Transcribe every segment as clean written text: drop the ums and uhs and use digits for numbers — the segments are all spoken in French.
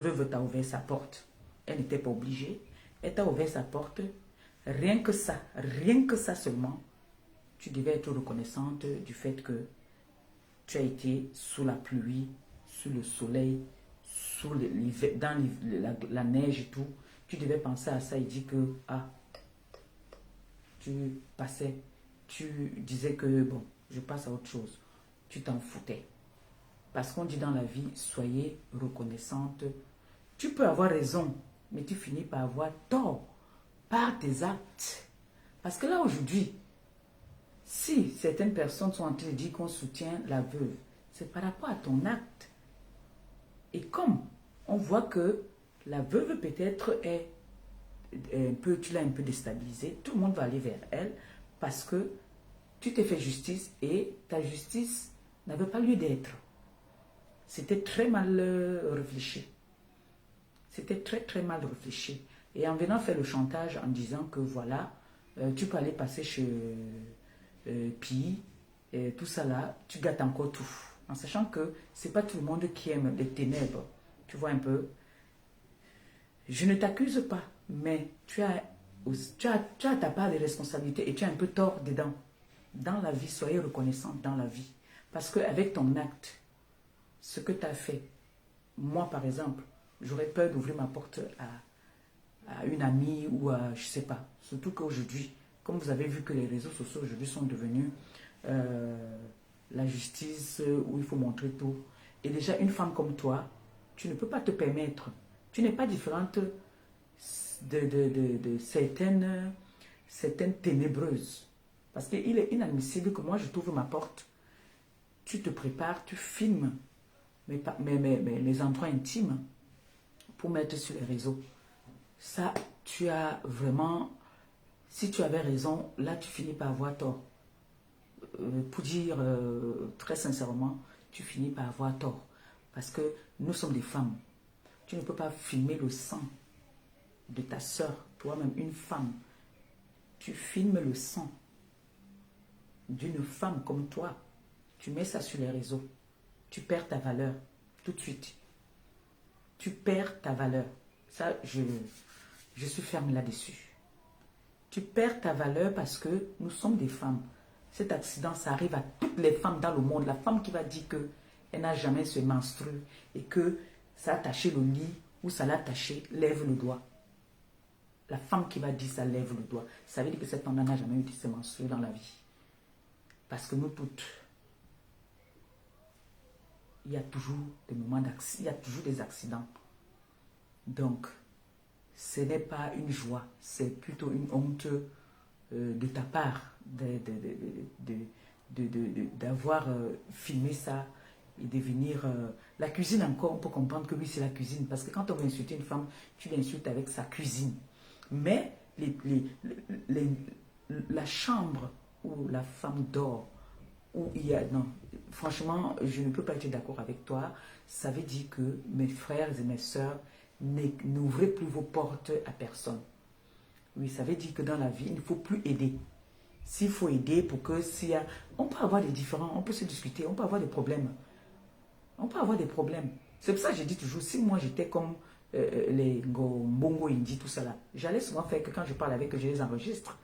veuve t'a ouvert sa porte. Elle n'était pas obligée. Elle t'a ouvert sa porte. Rien que ça seulement, tu devais être reconnaissante du fait que tu as été sous la pluie, sous le soleil, dans la neige et tout. Tu devais penser à ça et dire que, tu passais, tu disais que, bon, je passe à autre chose. Tu t'en foutais. Parce qu'on dit dans la vie, soyez reconnaissante. Tu peux avoir raison, mais tu finis par avoir tort par tes actes. Parce que là, aujourd'hui, si certaines personnes sont en train de dire qu'on soutient la veuve, c'est par rapport à ton acte. Et comme on voit que la veuve peut-être tu l'as un peu déstabilisée, tout le monde va aller vers elle parce que tu t'es fait justice et ta justice n'avait pas lieu d'être. C'était très mal réfléchi. C'était très très mal réfléchi. Et en venant faire le chantage en disant que voilà, tu peux aller passer chez Pi, tout ça là, tu gâtes encore tout. En sachant que c'est pas tout le monde qui aime les ténèbres. Tu vois un peu. Je ne t'accuse pas, mais tu as ta part de responsabilité et tu as un peu tort dedans. Dans la vie, soyez reconnaissante dans la vie. Parce qu'avec ton acte, ce que tu as fait, moi par exemple, j'aurais peur d'ouvrir ma porte à une amie ou à, je ne sais pas. Surtout qu'aujourd'hui, comme vous avez vu que les réseaux sociaux aujourd'hui sont devenus la justice où il faut montrer tout. Et déjà, une femme comme toi, tu ne peux pas te permettre. Tu n'es pas différente de certaines ténébreuses. Parce qu'il est inadmissible que moi, je t'ouvre ma porte, tu te prépares, tu filmes mes endroits intimes pour mettre sur les réseaux. Ça, tu as vraiment... Si tu avais raison, là, tu finis par avoir tort. Pour dire très sincèrement, tu finis par avoir tort. Parce que nous sommes des femmes. Tu ne peux pas filmer le sang de ta soeur, toi-même, une femme. Tu filmes le sang d'une femme comme toi. Tu mets ça sur les réseaux. Tu perds ta valeur tout de suite. Tu perds ta valeur. Ça, je suis ferme là-dessus. Tu perds ta valeur parce que nous sommes des femmes. Cet accident, ça arrive à toutes les femmes dans le monde. La femme qui va dire qu'elle n'a jamais se menstrue et que ça a taché le lit ou ça l'a taché, lève le doigt. La femme qui va dire ça, lève le doigt. Ça veut dire que cette femme n'a jamais eu de se menstruer dans la vie. Parce que nous toutes, il y a toujours des moments d'accident, il y a toujours des accidents. Donc, ce n'est pas une joie, c'est plutôt une honte de ta part d'avoir filmé ça et de venir... la cuisine encore, on peut comprendre que oui, c'est la cuisine. Parce que quand on veut insulter une femme, tu l'insultes avec sa cuisine. Mais la chambre où la femme dort, où il y a... Non, franchement, je ne peux pas être d'accord avec toi. Ça veut dire que mes frères et mes sœurs, n'ouvrez plus vos portes à personne. Oui, ça veut dire que dans la vie, il ne faut plus aider. S'il faut aider pour que s'il y a... On peut avoir des différends, on peut se discuter, on peut avoir des problèmes. On peut avoir des problèmes. C'est pour ça que je dis toujours, si moi j'étais comme les Mbongo Indi, tout ça là, j'allais souvent faire que quand je parle avec eux, je les enregistre.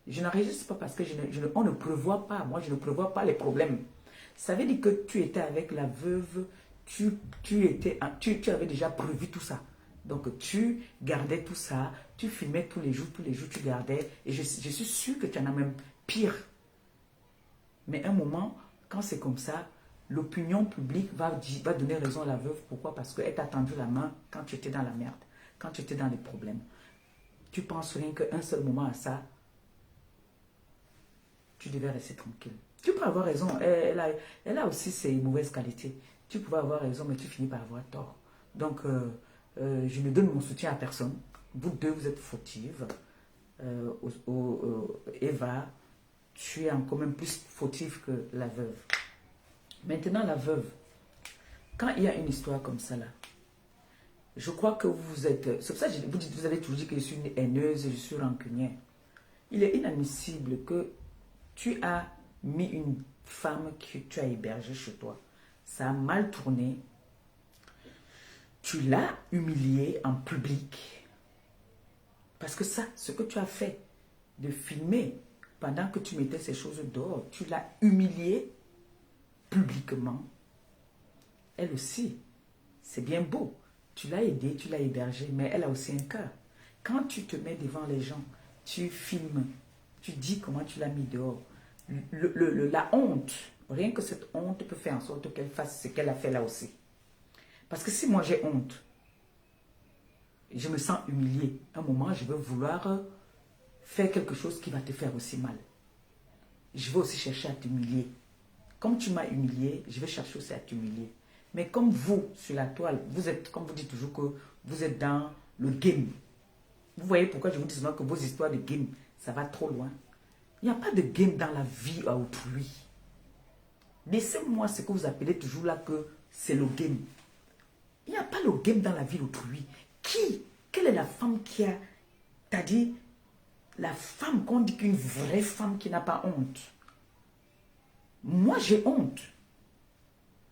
Je n'enregistre pas parce que on ne prévoit pas, moi je ne prévois pas les problèmes. Ça veut dire que tu étais avec la veuve, tu avais déjà prévu tout ça. Donc tu gardais tout ça, tu filmais tous les jours tu gardais. Et je suis sûre que tu en as même pire. Mais un moment, quand c'est comme ça, l'opinion publique va donner raison à la veuve. Pourquoi? Parce qu'elle t'a tendu la main quand tu étais dans la merde, quand tu étais dans les problèmes. Tu penses rien qu'un seul moment à ça, tu devais rester tranquille. Tu peux avoir raison, elle a aussi ses mauvaises qualités. Tu pouvais avoir raison, mais tu finis par avoir tort. Donc, je ne donne mon soutien à personne. Vous deux, vous êtes fautives. Eva, tu es encore même plus fautive que la veuve. Maintenant, la veuve, quand il y a une histoire comme ça là, je crois que vous êtes... C'est pour ça que vous avez toujours dit que je suis une haineuse, je suis rancunière. Il est inadmissible que tu as mis une femme que tu as hébergée chez toi. Ça a mal tourné. tu l'as humilié en public. Parce que ça, ce que tu as fait, de filmer pendant que tu mettais ces choses dehors, tu l'as humilié publiquement. Elle aussi, c'est bien beau. Tu l'as aidée, tu l'as hébergée, mais elle a aussi un cœur. Quand tu te mets devant les gens, tu filmes, tu dis comment tu l'as mis dehors. La honte, rien que cette honte peut faire en sorte qu'elle fasse ce qu'elle a fait là aussi. Parce que si moi j'ai honte, je me sens humiliée, un moment je vais vouloir faire quelque chose qui va te faire aussi mal. Je vais aussi chercher à t'humilier. Comme tu m'as humilié, je vais chercher aussi à t'humilier. Mais comme vous, sur la toile, vous êtes, comme vous dites toujours que vous êtes dans le game. Vous voyez pourquoi je vous dis souvent que vos histoires de game, ça va trop loin. Il n'y a pas de game dans la vie à autrui. Laissez-moi ce que vous appelez toujours là que c'est le game. Il n'y a pas le game dans la vie d'autrui. Quelle est la femme qui a... C'est-à-dire, la femme qu'on dit qu'une vraie femme qui n'a pas honte. Moi, j'ai honte.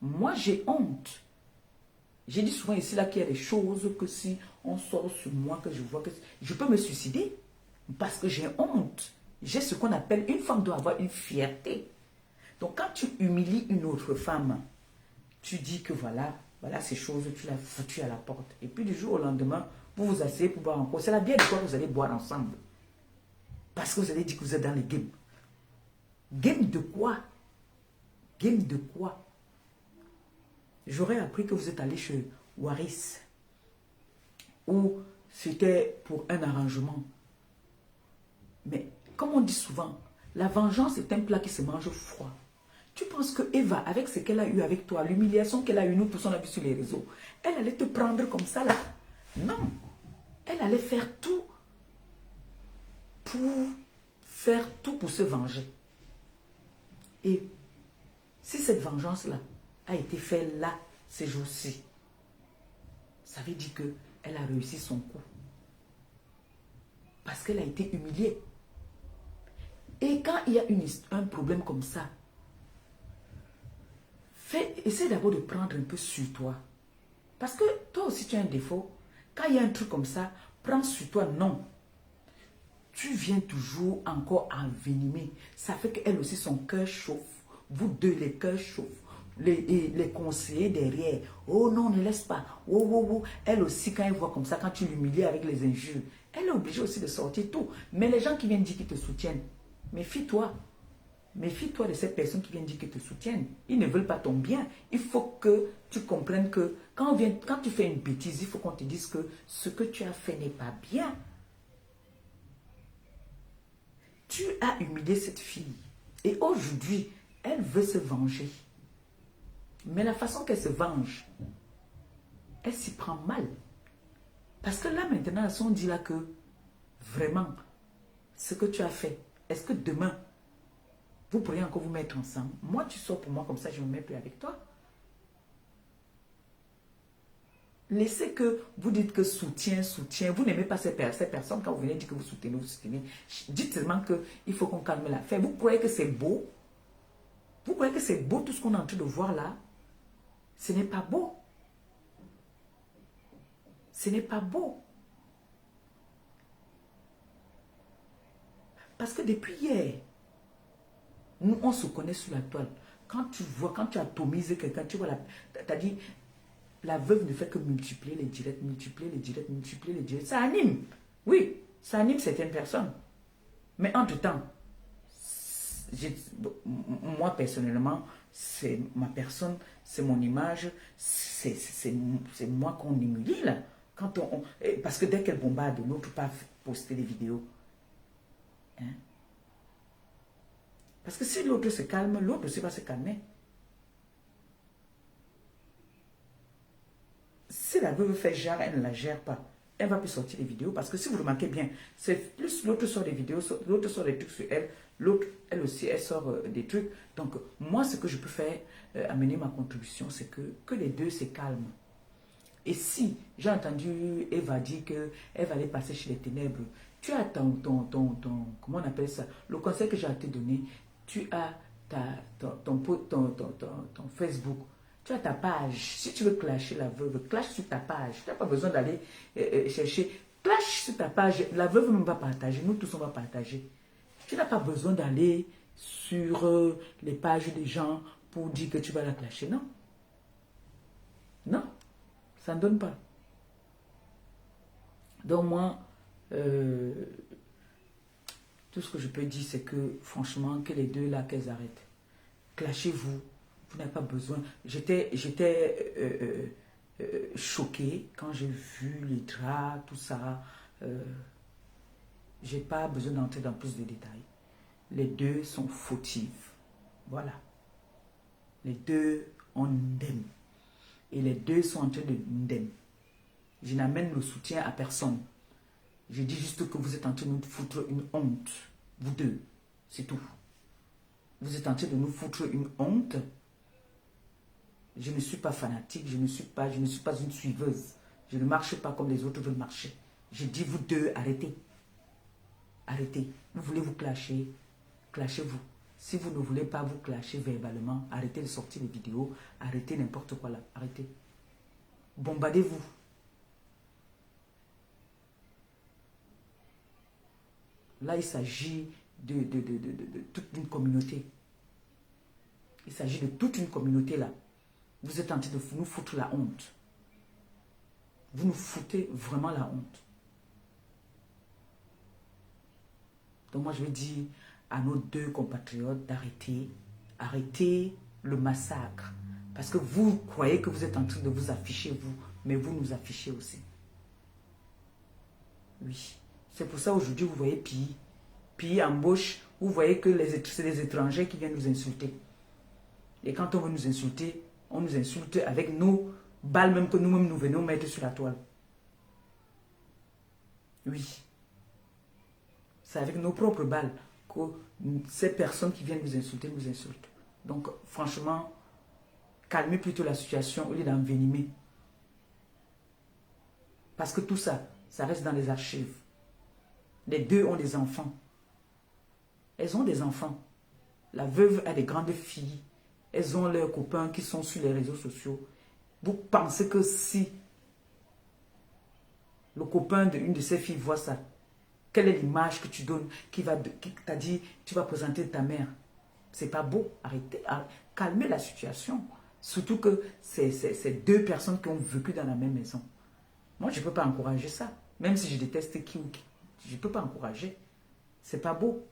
Moi, j'ai honte. J'ai dit souvent ici là qu'il y a des choses que si on sort sur moi, que je vois que je peux me suicider parce que j'ai honte. J'ai ce qu'on appelle, une femme doit avoir une fierté. Donc quand tu humilies une autre femme, tu dis que voilà ces choses, tu l'as foutu à la porte. Et puis du jour au lendemain, vous vous asseyez pour boire encore. C'est la bière de quoi vous allez boire ensemble. Parce que vous allez dire que vous êtes dans les games. Game de quoi? Game de quoi? J'aurais appris que vous êtes allé chez Waris. Ou c'était pour un arrangement. Mais comme on dit souvent, la vengeance est un plat qui se mange froid. Tu penses que Eva, avec ce qu'elle a eu avec toi, l'humiliation qu'elle a eue, nous tous on a vu sur les réseaux, elle allait te prendre comme ça là? Non. Elle allait faire tout pour se venger. Et si cette vengeance-là a été faite là, ces jours-ci, ça veut dire qu'elle a réussi son coup. Parce qu'elle a été humiliée. Et quand il y a un problème comme ça, essaie d'abord de prendre un peu sur toi. Parce que toi aussi tu as un défaut. Quand il y a un truc comme ça, prends sur toi, non. Tu viens toujours encore envenimer. Ça fait qu'elle aussi, son cœur chauffe. Vous deux, les cœurs chauffent. Les conseillers derrière. Oh non, ne laisse pas. Oh, oh, oh. Elle aussi, quand elle voit comme ça, quand tu l'humilies avec les injures, elle est obligée aussi de sortir tout. Mais les gens qui viennent dire qu'ils te soutiennent, méfie-toi. Méfie-toi de ces personnes qui viennent dire qu'ils te soutiennent. Ils ne veulent pas ton bien. Il faut que tu comprennes que quand tu fais une bêtise, il faut qu'on te dise que ce que tu as fait n'est pas bien. Tu as humilié cette fille. Et aujourd'hui, elle veut se venger. Mais la façon qu'elle se venge, elle s'y prend mal. Parce que là maintenant, on dit là que vraiment, ce que tu as fait, est-ce que demain, vous pourriez encore vous mettre ensemble? Moi, tu sors pour moi comme ça, je ne me mets plus avec toi. Laissez que vous dites que soutien. Vous n'aimez pas ces personnes. Quand vous venez dire que vous soutenez. Dites seulement qu'il faut qu'on calme l'affaire. Vous croyez que c'est beau? Vous croyez que c'est beau tout ce qu'on est en train de voir là? Ce n'est pas beau. Ce n'est pas beau. Parce que depuis hier, nous, on se connaît sur la toile. Quand tu atomises quelqu'un, tu vois, t'as dit, la veuve ne fait que multiplier les directs, multiplier les directs. Ça anime. Oui, ça anime certaines personnes. Mais entre-temps, moi personnellement, c'est ma personne, c'est mon image, c'est moi qu'on humilie là. Parce que dès qu'elle bombarde, l'autre pas poster des vidéos. Hein? Parce que si l'autre se calme, l'autre aussi va se calmer. Si la veuve fait genre, elle ne la gère pas. Elle ne va plus sortir des vidéos. Parce que si vous remarquez bien, c'est plus l'autre sort des vidéos, l'autre sort des trucs sur elle, l'autre, elle aussi, elle sort des trucs. Donc, moi, ce que je peux faire, amener ma contribution, c'est que les deux se calment. Et si j'ai entendu Eva dire qu'elle va aller passer chez les ténèbres, tu as comment on appelle ça? Le conseil que j'ai à te donner, tu as ton Facebook. Tu as ta page. Si tu veux clasher la veuve, clash sur ta page. Tu n'as pas besoin d'aller chercher. Clash sur ta page. La veuve même va partager. Nous tous, on va partager. Tu n'as pas besoin d'aller sur les pages des gens pour dire que tu vas la clasher. Non. Non. Ça ne donne pas. Donc moi, tout ce que je peux dire, c'est que franchement, que les deux là, qu'elles arrêtent. Clashez-vous. Vous n'avez pas besoin. J'étais choquée quand j'ai vu les draps, tout ça. J'ai pas besoin d'entrer dans plus de détails. Les deux sont fautives. Voilà. Les deux ont ndem. Et les deux sont en train de ndem. Je n'amène le soutien à personne. Je dis juste que vous êtes en train de nous foutre une honte. Vous deux. C'est tout. Vous êtes en train de nous foutre une honte. Je ne suis pas fanatique. Je ne suis pas une suiveuse. Je ne marche pas comme les autres veulent marcher. Je dis vous deux, arrêtez. Arrêtez. Vous voulez vous clasher. Clashez-vous. Si vous ne voulez pas vous clasher verbalement, arrêtez de sortir les vidéos. Arrêtez n'importe quoi là. Arrêtez. Bombardez-vous. Là, il s'agit de toute une communauté. Il s'agit de toute une communauté là. Vous êtes en train de nous foutre la honte. Vous nous foutez vraiment la honte. Donc moi, je vais dire à nos deux compatriotes d'arrêter. Arrêtez le massacre. Parce que vous croyez que vous êtes en train de vous afficher, vous. Mais vous nous affichez aussi. Oui. C'est pour ça aujourd'hui, vous voyez Pi. Pi embauche. Vous voyez que c'est des étrangers qui viennent nous insulter. Et quand on veut nous insulter, on nous insulte avec nos balles même que nous-mêmes nous venons mettre sur la toile. Oui. C'est avec nos propres balles que ces personnes qui viennent nous insulter nous insultent. Donc, franchement, calmez plutôt la situation au lieu d'envenimer. Parce que tout ça, ça reste dans les archives. Les deux ont des enfants. Elles ont des enfants. La veuve a des grandes filles. Elles ont leurs copains qui sont sur les réseaux sociaux. Vous pensez que si le copain d'une de ces filles voit ça, quelle est l'image que tu donnes, qui t'a dit, tu vas présenter ta mère? C'est pas beau. Arrêtez, calmez la situation. Surtout que c'est deux personnes qui ont vécu dans la même maison. Moi, je ne peux pas encourager ça. Même si je déteste qui ou qui. Je ne peux pas encourager. C'est pas beau.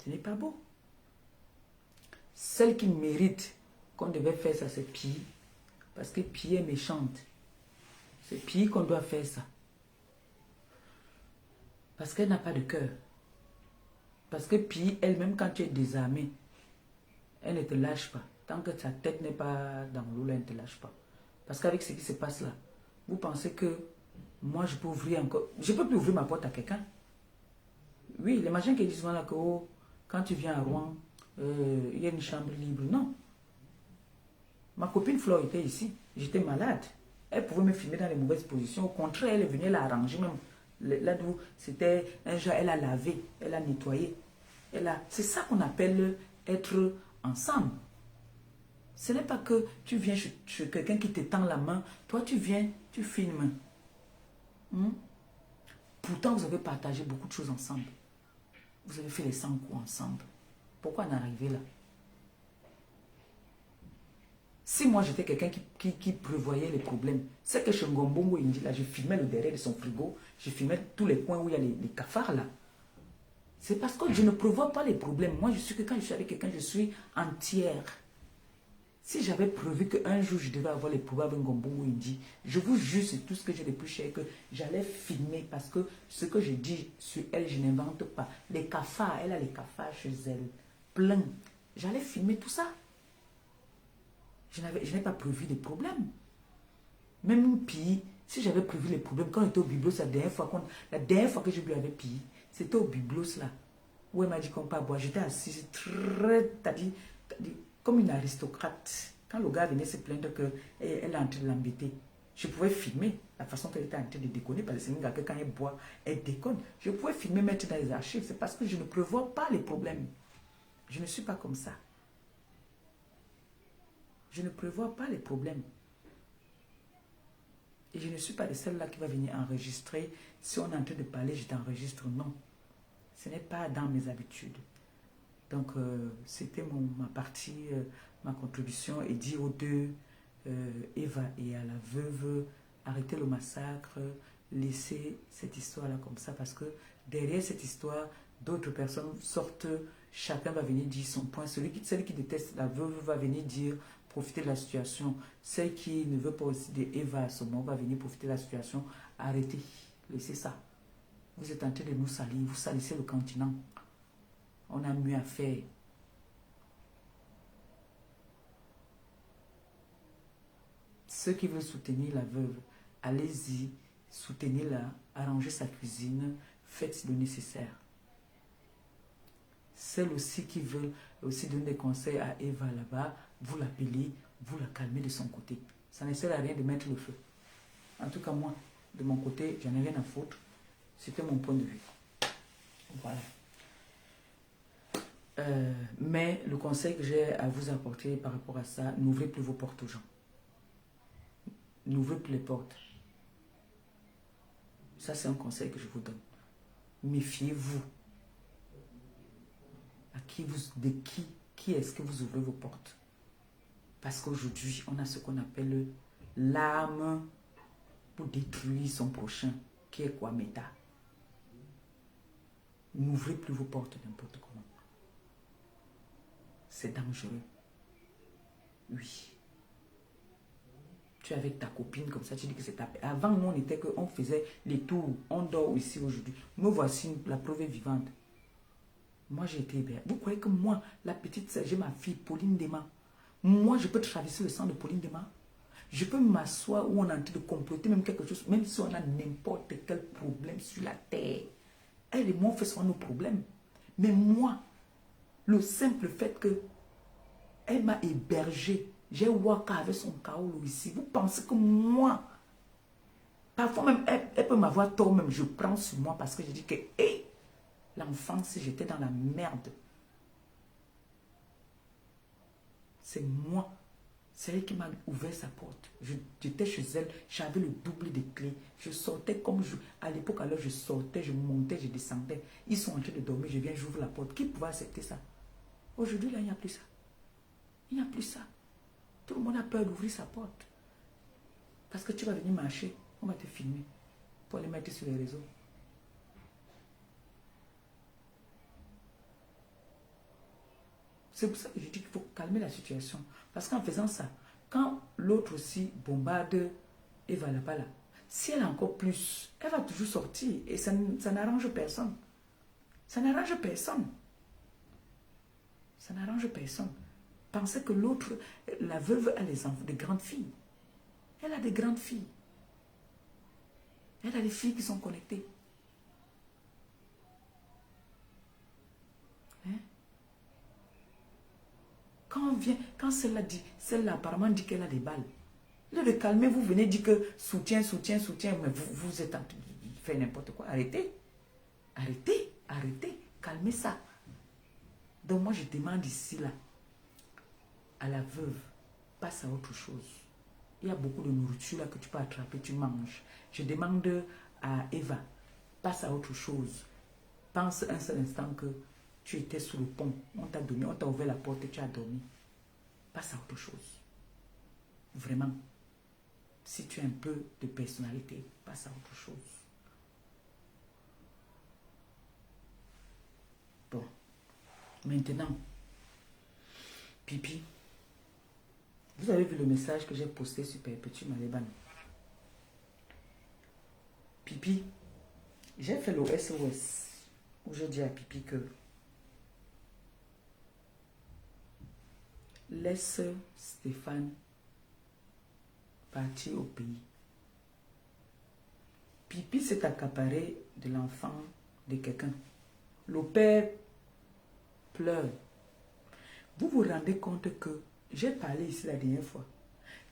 Ce n'est pas beau. Celle qui mérite qu'on devait faire ça, c'est Pi. Parce que Pi est méchante. C'est Pi qu'on doit faire ça. Parce qu'elle n'a pas de cœur. Parce que Pi, elle-même, quand tu es désarmé, elle ne te lâche pas. Tant que sa tête n'est pas dans l'eau, elle ne te lâche pas. Parce qu'avec ce qui se passe là, vous pensez que moi, je peux ouvrir encore... Je ne peux plus ouvrir ma porte à quelqu'un. Oui, les machins qui disent là que oh, quand tu viens à Rouen, il y a une chambre libre. Non. Ma copine Flo était ici. J'étais malade. Elle pouvait me filmer dans les mauvaises positions. Au contraire, elle est venue l'arranger même. Là d'où c'était un jour, elle a lavé, elle a nettoyé. C'est ça qu'on appelle être ensemble. Ce n'est pas que tu viens chez quelqu'un qui te tend la main. Toi, tu viens, tu filmes. Pourtant, vous avez partagé beaucoup de choses ensemble. Vous avez fait les 100 coups ensemble. Pourquoi en arriver là? Si moi j'étais quelqu'un qui prévoyait les problèmes, c'est que chez Ngombongo Indi, là, je filmais le derrière de son frigo, je filmais tous les coins où il y a les cafards là. C'est parce que je ne prévois pas les problèmes. Moi, je suis que quand je suis avec quelqu'un, je suis entière. Si j'avais prévu qu'un jour je devais avoir les problèmes avec Ngombongo Indi, je vous jure, c'est tout ce que j'ai de plus cher, que j'allais filmer parce que ce que je dis sur elle, je n'invente pas. Les cafards, elle a les cafards chez elle, plein. J'allais filmer tout ça. Je n'ai pas prévu des problèmes. Même Pi, si j'avais prévu les problèmes, quand on était au Biblos, la dernière fois que je lui avais Pi, c'était au Biblos là, où elle m'a dit qu'on ne peut pas boire. J'étais assise très, t'as dit, comme une aristocrate. Quand le gars venait se plaindre qu'elle est en train de l'embêter, je pouvais filmer la façon qu'elle était en train de déconner, parce que c'est une gars que quand elle boit, elle déconne. Je pouvais filmer, mettre dans les archives. C'est parce que je ne prévois pas les problèmes. Je ne suis pas comme ça. Je ne prévois pas les problèmes. Et je ne suis pas de celle-là qui va venir enregistrer. Si on est en train de parler, je t'enregistre. Non. Ce n'est pas dans mes habitudes. Donc, c'était ma partie, ma contribution. Et dire aux deux, Eva et à la veuve, arrêtez le massacre, laissez cette histoire-là comme ça. Parce que derrière cette histoire, d'autres personnes sortent, chacun va venir dire son point. Celle qui déteste la veuve va venir dire, profiter de la situation. Celle qui ne veut pas aussi de Eva à ce moment va venir profiter de la situation. Arrêtez, laissez ça. Vous êtes en train de nous salir, vous salissez le continent. On a mieux à faire. Ceux qui veulent soutenir la veuve, allez-y, soutenez-la, arrangez sa cuisine, faites le nécessaire. Celles aussi qui veulent aussi donner des conseils à Eva là-bas, vous l'appelez, vous la calmez de son côté. Ça ne sert à rien de mettre le feu. En tout cas, moi, de mon côté, j'en ai rien à foutre. C'était mon point de vue. Voilà. Mais le conseil que j'ai à vous apporter par rapport à ça, n'ouvrez plus vos portes aux gens. N'ouvrez plus les portes. Ça, c'est un conseil que je vous donne. Méfiez-vous. Qui est-ce que vous ouvrez vos portes? Parce qu'aujourd'hui, on a ce qu'on appelle l'âme pour détruire son prochain, qui est quoi, méta. N'ouvrez plus vos portes n'importe comment. C'est dangereux. Oui. Tu es avec ta copine comme ça, tu dis que c'est ta... Avant, nous, on était qu'on faisait les tours. On dort ici aujourd'hui. Me voici, la preuve est vivante. Moi, j'ai été hébergée. Vous croyez que moi, la petite sœur, j'ai ma fille, Pauline Dema. Moi, je peux traverser le sang de Pauline Dema. Je peux m'asseoir où on est en train de comploter même quelque chose, même si on a n'importe quel problème sur la terre. Elle et moi, on fait souvent nos problèmes. Mais moi, le simple fait que elle m'a hébergée, j'ai Waka avec son kaolo ici. Vous pensez que moi, parfois même, elle peut m'avoir tort même, je prends sur moi parce que je dis que, hé, l'enfance, j'étais dans la merde. C'est moi. C'est elle qui m'a ouvert sa porte. J'étais chez elle, j'avais le double des clés. Je sortais comme je... À l'époque, alors je sortais, je montais, je descendais. Ils sont en train de dormir, je viens, j'ouvre la porte. Qui pouvait accepter ça? Aujourd'hui, là, il n'y a plus ça. Il n'y a plus ça. Tout le monde a peur d'ouvrir sa porte. Parce que tu vas venir marcher, on va te filmer pour les mettre sur les réseaux. C'est pour ça que je dis qu'il faut calmer la situation. Parce qu'en faisant ça, quand l'autre aussi bombarde et va là-bas là, si elle a encore plus, elle va toujours sortir et ça n'arrange personne. Ça n'arrange personne. Ça n'arrange personne. Pensez que l'autre, la veuve a des enfants, des grandes filles. Elle a des grandes filles. Elle a des filles qui sont connectées. Hein? Quand celle-là dit, celle-là apparemment dit qu'elle a des balles. Au lieu de calmer, vous venez dire que soutien, soutien, soutien, mais vous êtes en train de faire n'importe quoi. Arrêtez. Arrêtez, arrêtez. Calmez ça. Donc moi, je demande ici, là, à la veuve, passe à autre chose. Il y a beaucoup de nourriture là que tu peux attraper, tu manges. Je demande à Eva, passe à autre chose. Pense un seul instant que tu étais sous le pont, on t'a donné, on t'a ouvert la porte et tu as dormi. Passe à autre chose. Vraiment. Si tu as un peu de personnalité, passe à autre chose. Bon. Maintenant, Pipi. Vous avez vu le message que j'ai posté sur Perpétue Maleban. Pipi, j'ai fait le SOS où je dis à Pipi que laisse Stéphane partir au pays. Pipi s'est accaparé de l'enfant de quelqu'un. Le père pleure. Vous vous rendez compte que j'ai parlé ici la dernière fois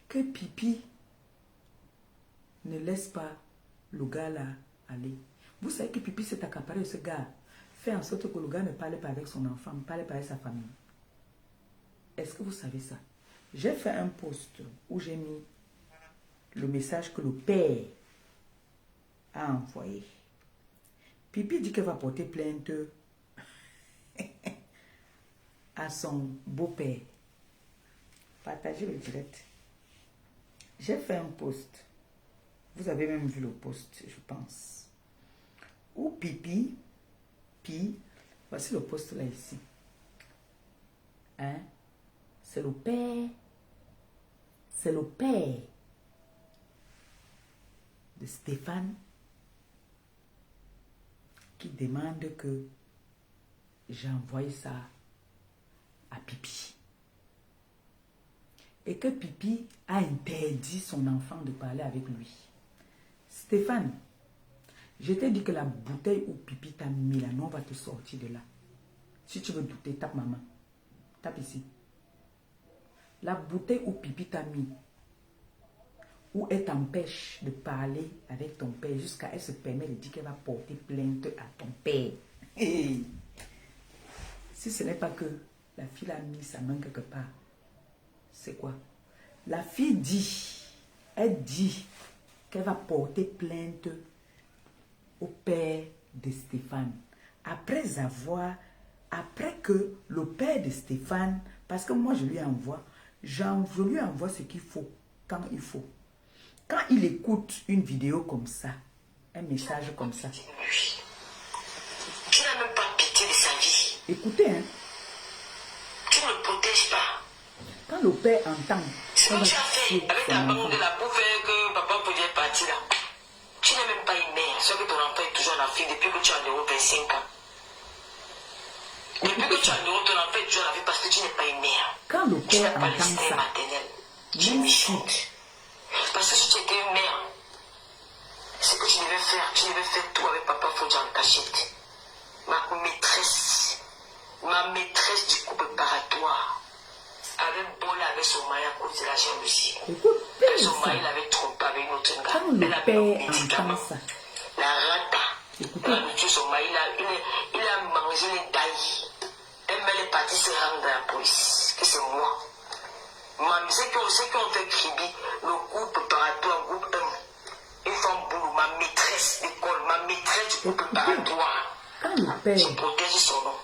que Pipi ne laisse pas le gars là aller. Vous savez que Pipi s'est accaparé de ce gars. Fait en sorte que le gars ne parle pas avec son enfant, ne parle pas avec sa famille. Est-ce que vous savez ça? J'ai fait un post où j'ai mis le message que le père a envoyé. Pipi dit qu'elle va porter plainte à son beau-père. Partagez le direct. J'ai fait un post. Vous avez même vu le post, je pense. Où Pipi, voici le post là ici. Hein? C'est le père. C'est le père de Stéphane qui demande que j'envoie ça à Pipi. Et que Pipi a interdit son enfant de parler avec lui. Stéphane, je t'ai dit que la bouteille où Pipi t'a mis là, non, va te sortir de là. Si tu veux douter, tape maman. Tape ici. La bouteille où Pipi t'a mis, où elle t'empêche de parler avec ton père jusqu'à elle se permet de dire qu'elle va porter plainte à ton père. Hey. Si ce n'est pas que la fille a mis sa main quelque part, c'est quoi? La fille dit, elle dit qu'elle va porter plainte au père de Stéphane. Après que le père de Stéphane, parce que moi je lui envoie ce qu'il faut, quand il faut. Quand il écoute une vidéo comme ça, un message comme ça. Tu n'as même pas pitié de sa vie. Écoutez, hein. Tu ne le protèges pas. Quand le père entend... Ce que tu as fait avec ta banque de la pour faire que papa pouvait partir là. Tu n'as même pas une mère, sauf que ton enfant est toujours en Afrique depuis que tu as environ 25 ans. Depuis que tu as environ ton enfant est toujours en Afrique parce que tu n'es pas une mère. Quand le père entend ça, tu es méchante. Parce que si tu étais une mère, ce que tu devais faire tout avec papa Fodja en cachette. Ma maîtresse du coup préparatoire, avait bolé avec son mari à cause de la jalousie. Son mari l'avait trompé avec une autre gars. Quand le père entend ça, la rata, elle a tué son mari, il a mangé les tailles. Elle est partie se rendre dans la police, que c'est moi. Ceux qui ont fait Kribi, le groupe préparatoire, groupe 1, ils font boulot, ma maîtresse d'école, ma maîtresse du groupe préparatoire. Quand le père je protège son nom.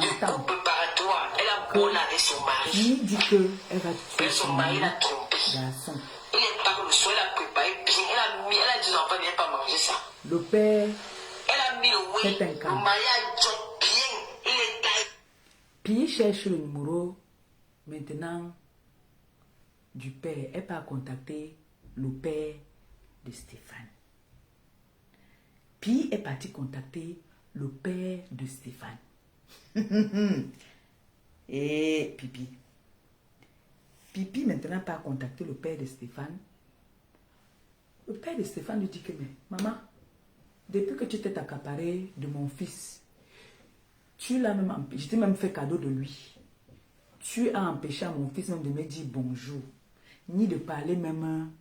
Du groupe préparatoire, elle a bolé avec son mari. Il dit qu'elle va tuer son mari l'a trompé. Garçon. Il est pas le soir, elle a préparé bien. Elle a dit aux enfants, viens pas manger ça. Le père elle a mis le oui. Le mari a dit bien. Il est taillé. Puis il cherche le numéro maintenant du père. Elle peut contacter le père de Stéphane. Puis elle est partie contacter le père de Stéphane. Et Pipi maintenant pas contacter le père de Stéphane. Le père de Stéphane lui dit que mais maman, depuis que tu t'es accaparé de mon fils, tu l'as même, je t'ai même fait cadeau de lui. Tu as empêché à mon fils même de me dire bonjour, ni de parler même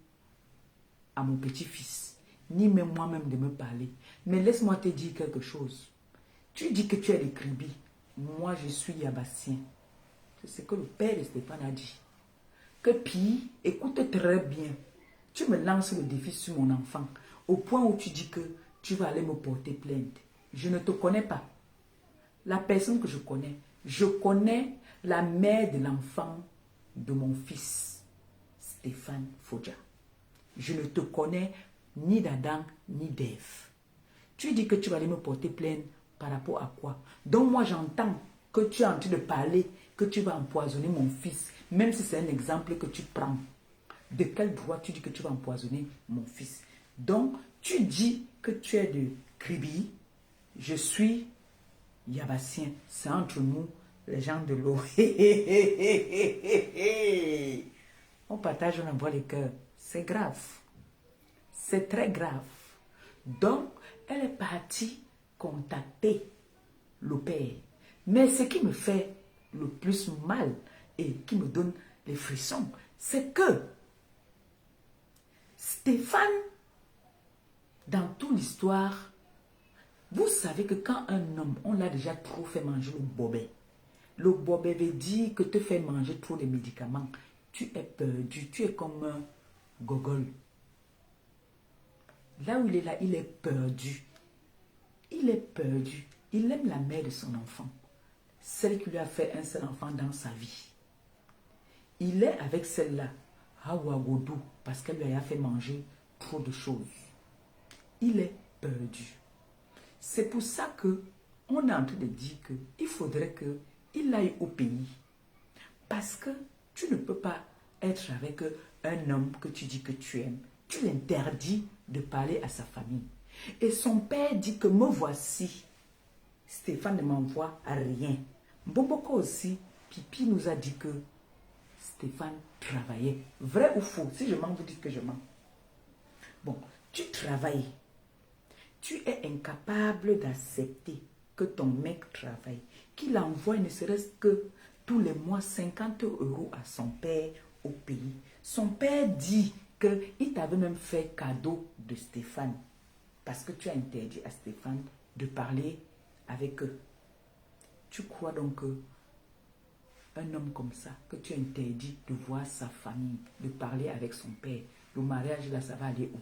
à mon petit-fils, ni même moi-même de me parler. Mais laisse-moi te dire quelque chose. Tu dis que tu es de Kribi. Moi, je suis Yabassien. C'est ce que le père de Stéphane a dit. Que puis, écoute très bien. Tu me lances le défi sur mon enfant. Au point où tu dis que tu vas aller me porter plainte. Je ne te connais pas. La personne que je connais la mère de l'enfant de mon fils, Stéphane Fodja. Je ne te connais ni d'Adam ni d'Ève. Tu dis que tu vas aller me porter plainte par rapport à quoi? Donc moi j'entends que tu es en train de parler, que tu vas empoisonner mon fils, même si c'est un exemple que tu prends. De quel droit tu dis que tu vas empoisonner mon fils? Donc tu dis que tu es de Kribi, je suis Yabassien. C'est entre nous, les gens de l'eau. On partage, on envoie les cœurs. C'est grave. C'est très grave. Donc, elle est partie contacter le père. Mais ce qui me fait le plus mal et qui me donne les frissons, c'est que Stéphane, dans toute l'histoire, vous savez que quand un homme, on l'a déjà trop fait manger le bobet veut dire que te fait manger trop de médicaments. tu es perdu, tu es comme un gogol. Là où il est là, il est perdu. Il est perdu. Il aime la mère de son enfant. Celle qui lui a fait un seul enfant dans sa vie. Il est avec celle-là, Hawagodou, parce qu'elle lui a fait manger trop de choses. Il est perdu. C'est pour ça que on est en train de dire qu'il faudrait qu'il aille au pays. Parce que tu ne peux pas être avec un homme que tu dis que tu aimes. Tu l'interdis de parler à sa famille. Et son père dit que me voici. Stéphane ne m'envoie à rien. Mboboko aussi, Pipi nous a dit que Stéphane travaillait. Vrai ou faux? Si je mens, vous dites que je mens. Bon, tu travailles. Tu es incapable d'accepter que ton mec travaille. Qu'il envoie ne serait-ce que tous les mois 50 € à son père au pays. Son père dit qu'il t'avait même fait cadeau de Stéphane. Parce que tu as interdit à Stéphane de parler avec eux. Tu crois donc qu'un homme comme ça, que tu interdis de voir sa famille, de parler avec son père, le mariage là, ça va aller où?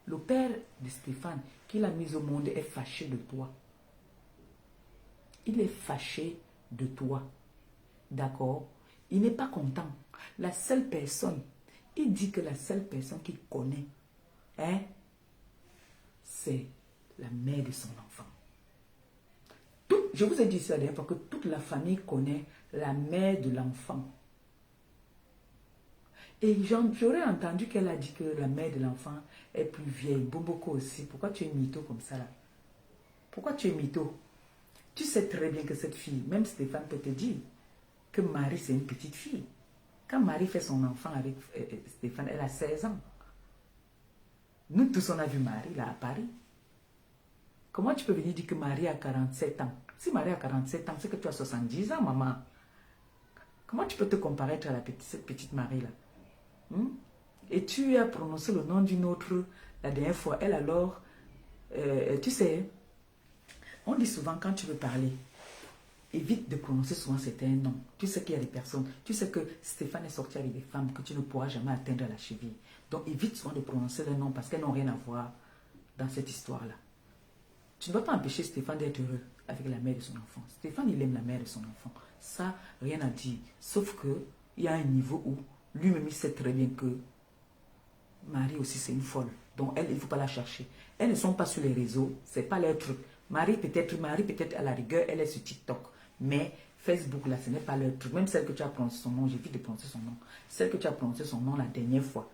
Le père de Stéphane, qui l'a mis au monde, est fâché de toi. Il est fâché de toi. D'accord? Il n'est pas content. La seule personne, il dit que la seule personne qu'il connaît, hein, c'est la mère de son enfant. Je vous ai dit ça la dernière fois que toute la famille connaît la mère de l'enfant. Et j'aurais entendu qu'elle a dit que la mère de l'enfant est plus vieille. Boboko aussi. Pourquoi tu es mytho comme ça là? Pourquoi tu es mytho? Tu sais très bien que cette fille, même Stéphane peut te dire que Marie c'est une petite fille. Quand Marie fait son enfant avec Stéphane, elle a 16 ans. Nous tous on a vu Marie là à Paris. Comment tu peux venir dire que Marie a 47 ans? Si Marie a 47 ans, c'est que tu as 70 ans, maman. Comment tu peux te comparer à cette petite Marie là? Et tu as prononcé le nom d'une autre la dernière fois. Elle alors, tu sais, on dit souvent quand tu veux parler, évite de prononcer souvent certains noms. Tu sais qu'il y a des personnes, tu sais que Stéphane est sorti avec des femmes que tu ne pourras jamais atteindre à la cheville. Donc évite souvent de prononcer les noms parce qu'elles n'ont rien à voir dans cette histoire-là. Tu ne vas pas empêcher Stéphane d'être heureux avec la mère de son enfant. Stéphane, il aime la mère de son enfant. Ça, rien à dire. Sauf qu'il y a un niveau où lui-même, il sait très bien que Marie aussi, c'est une folle. Donc, elle, il ne faut pas la chercher. Elles ne sont pas sur les réseaux. Ce n'est pas leur truc. Marie, peut-être à la rigueur, elle est sur TikTok. Mais Facebook, là, ce n'est pas leur truc. Même celle que tu as prononcé son nom, j'évite de prononcer son nom. Celle que tu as prononcé son nom la dernière fois.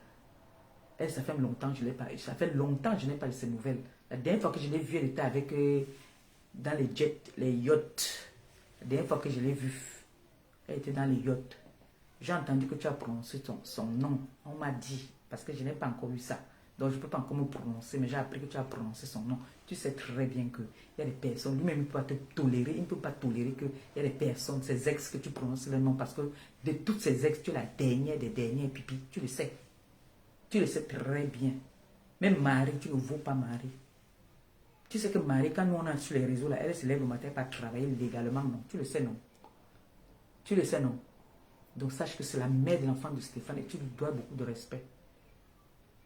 Elle, ça fait longtemps que je ne l'ai pas. Ça fait longtemps que je n'ai pas de ses nouvelles. La dernière fois que je l'ai vue, elle était avec dans les jets, les yachts. La dernière fois que je l'ai vue, elle était dans les yachts. J'ai entendu que tu as prononcé son nom. On m'a dit, parce que je n'ai pas encore vu ça. Donc, je ne peux pas encore me prononcer, mais j'ai appris que tu as prononcé son nom. Tu sais très bien qu'il y a des personnes, lui-même, il ne peut pas te tolérer. Il ne peut pas tolérer qu'il y a des personnes, ces ex que tu prononces le nom, parce que de toutes ces ex, tu es la dernière des dernières, pipi. Tu le sais. Tu le sais très bien. Même Marie, tu ne vaux pas Marie. Tu sais que Marie, quand nous on est sur les réseaux, là, elle se lève le matin pour travailler légalement, non? Tu le sais, non? Tu le sais, non? Donc sache que c'est la mère de l'enfant de Stéphane et tu lui dois beaucoup de respect.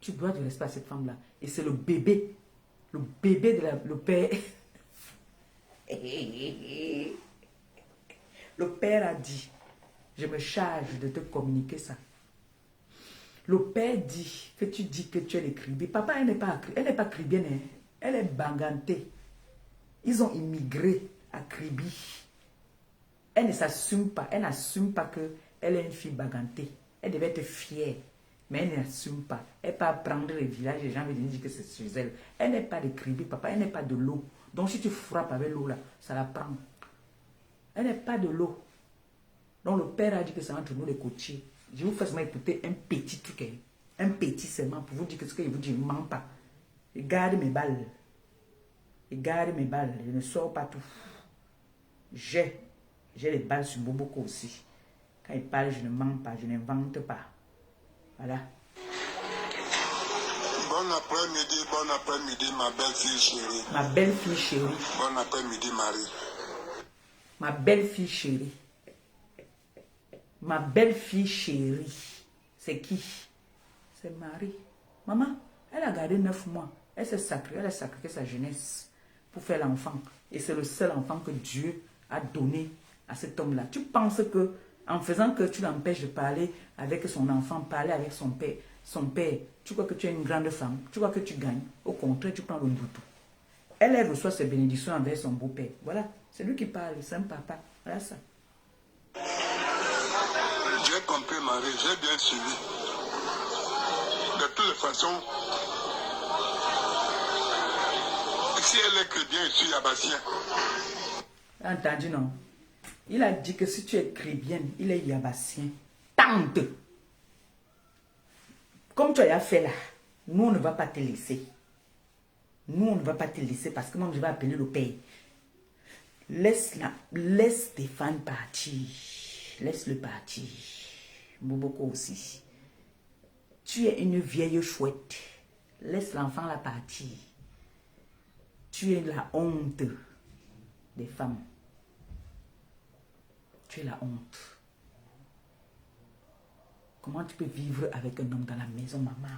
Tu dois du respect à cette femme-là. Et c'est le bébé de le père. Le père a dit, je me charge de te communiquer ça. Le père dit que tu dis que tu es le cribi. Papa, elle n'est pas cribienne, hein. Elle est bangantée. Ils ont immigré à Kribi. Elle ne s'assume pas. Elle n'assume pas qu'elle est une fille bangantée. Elle devait être fière. Mais elle n'assume pas. Elle ne peut pas prendre les villages. Les gens veulent dire que c'est chez elle. Elle n'est pas de Kribi, papa. Elle n'est pas de l'eau. Donc si tu frappes avec l'eau là, ça la prend. Elle n'est pas de l'eau. Donc le père a dit que c'est entre nous les coachés. Je vous fais seulement écouter un petit truc. Hein. Un petit seulement pour vous dire que ce que je vous dis, je ne mens pas. Je garde mes balles. Je garde mes balles. Je ne sors pas tout. J'ai les balles sur Boboko aussi. Quand il parle, je ne mens pas. Je n'invente pas. Voilà. Bon après-midi, ma belle-fille chérie. Ma belle-fille chérie. Bon après-midi, Marie. Ma belle-fille chérie. Ma belle-fille chérie. C'est qui? C'est Marie. Maman, elle a gardé 9 mois. Elle a sacrifié sa jeunesse pour faire l'enfant. Et c'est le seul enfant que Dieu a donné à cet homme-là. Tu penses que, en faisant que tu l'empêches de parler avec son enfant, parler avec son père, tu crois que tu es une grande femme, tu crois que tu gagnes. Au contraire, tu prends le bouton. Elle reçoit ses bénédictions envers son beau-père. Voilà, c'est lui qui parle, c'est un papa. Voilà ça. J'ai compris, Marie, j'ai bien suivi. De toutes les façons, si elle est chrétienne, je suis abbasien. Entendu, non? Il a dit que si tu es chrétienne, il est yabassien. Tente! Comme tu as fait là, nous on ne va pas te laisser. Nous on ne va pas te laisser parce que moi je vais appeler le père. Laisse Stéphane partir. Laisse-le partir. Boboko aussi. Tu es une vieille chouette. Laisse l'enfant la partir. Tu es la honte des femmes. Tu es la honte. Comment tu peux vivre avec un homme dans la maison, maman?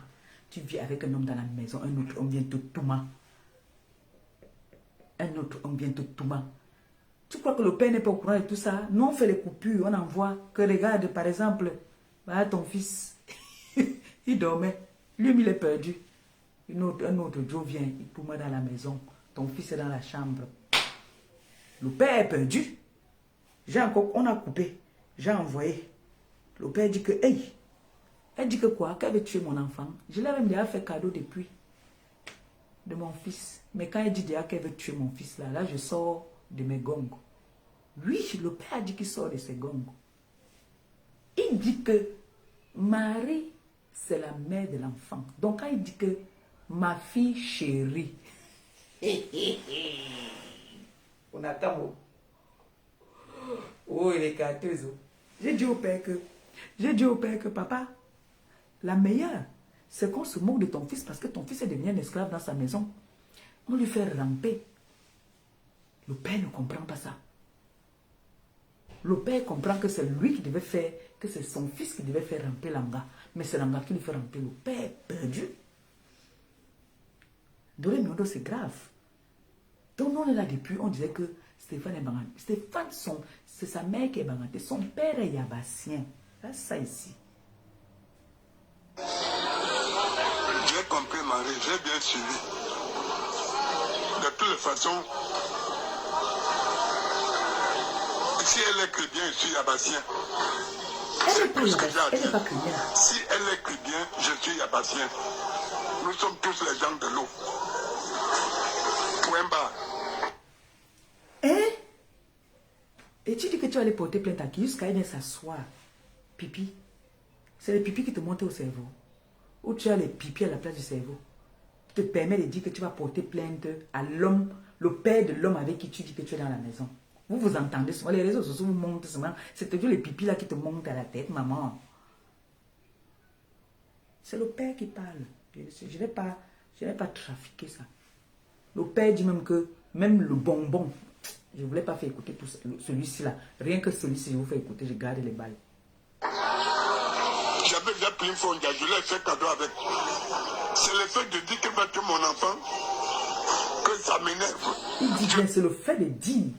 Tu vis avec un homme dans la maison, un autre homme vient te touma. Un autre homme vient te touma. Tu crois que le père n'est pas au courant de tout ça? Nous, on fait les coupures, on envoie. Que regarde, par exemple, voilà ton fils. Il dormait. Lui, il est perdu. Un autre Joe vient, il touma dans la maison. Ton fils est dans la chambre. Le père est perdu. On a coupé. J'ai envoyé. Le père dit que, hey, elle dit que quoi? Qu'elle veut tuer mon enfant. Je l'ai même déjà fait cadeau depuis. De mon fils. Mais quand elle dit déjà qu'elle veut tuer mon fils, là je sors de mes gongs. Oui, le père a dit qu'il sort de ses gongs. Il dit que Marie, c'est la mère de l'enfant. Donc quand il dit que ma fille chérie, on attend. Oh, il est gâteuse. J'ai dit au père que papa, la meilleure, c'est qu'on se moque de ton fils parce que ton fils est devenu un esclave dans sa maison. On lui fait ramper. Le père ne comprend pas ça. Le père comprend que c'est lui qui devait faire, que c'est son fils qui devait faire ramper Langa. Mais c'est Langa qui lui fait ramper. Le père est perdu. Doré Miondo, c'est grave. Donc, on est là depuis, on disait que Stéphane est banganté. Stéphane, c'est sa mère qui est banganté. Son père est yabassien. C'est ça ici. J'ai compris, Marie, j'ai bien suivi. De toutes les façons, si elle est chrétienne, je suis abbasien. Elle n'est pas chrétienne. Si elle est chrétienne, je suis abbasien. Nous sommes tous les gens de l'eau. Point barre. Hein? Et tu dis que tu vas aller porter plainte à qui? Jusqu'à aller s'asseoir. Pipi. C'est les pipis qui te montent au cerveau. Ou tu as les pipis à la place du cerveau. Qui te permet de dire que tu vas porter plainte à l'homme, le père de l'homme avec qui tu dis que tu es dans la maison. Vous vous entendez souvent, les réseaux sociaux vous montent souvent. C'est toujours les pipis là qui te montent à la tête, maman. C'est le père qui parle. Je n'ai pas trafiqué ça. Le père dit même que, même le bonbon, je ne voulais pas faire écouter tout celui-ci là. Rien que celui-ci, je vous fais écouter, je garde les balles. J'avais déjà pris une fondia, je lui ai fait cadeau avec. C'est le fait de dire qu'elle va tuer mon enfant que ça m'énerve. Il dit bien, c'est le fait de dire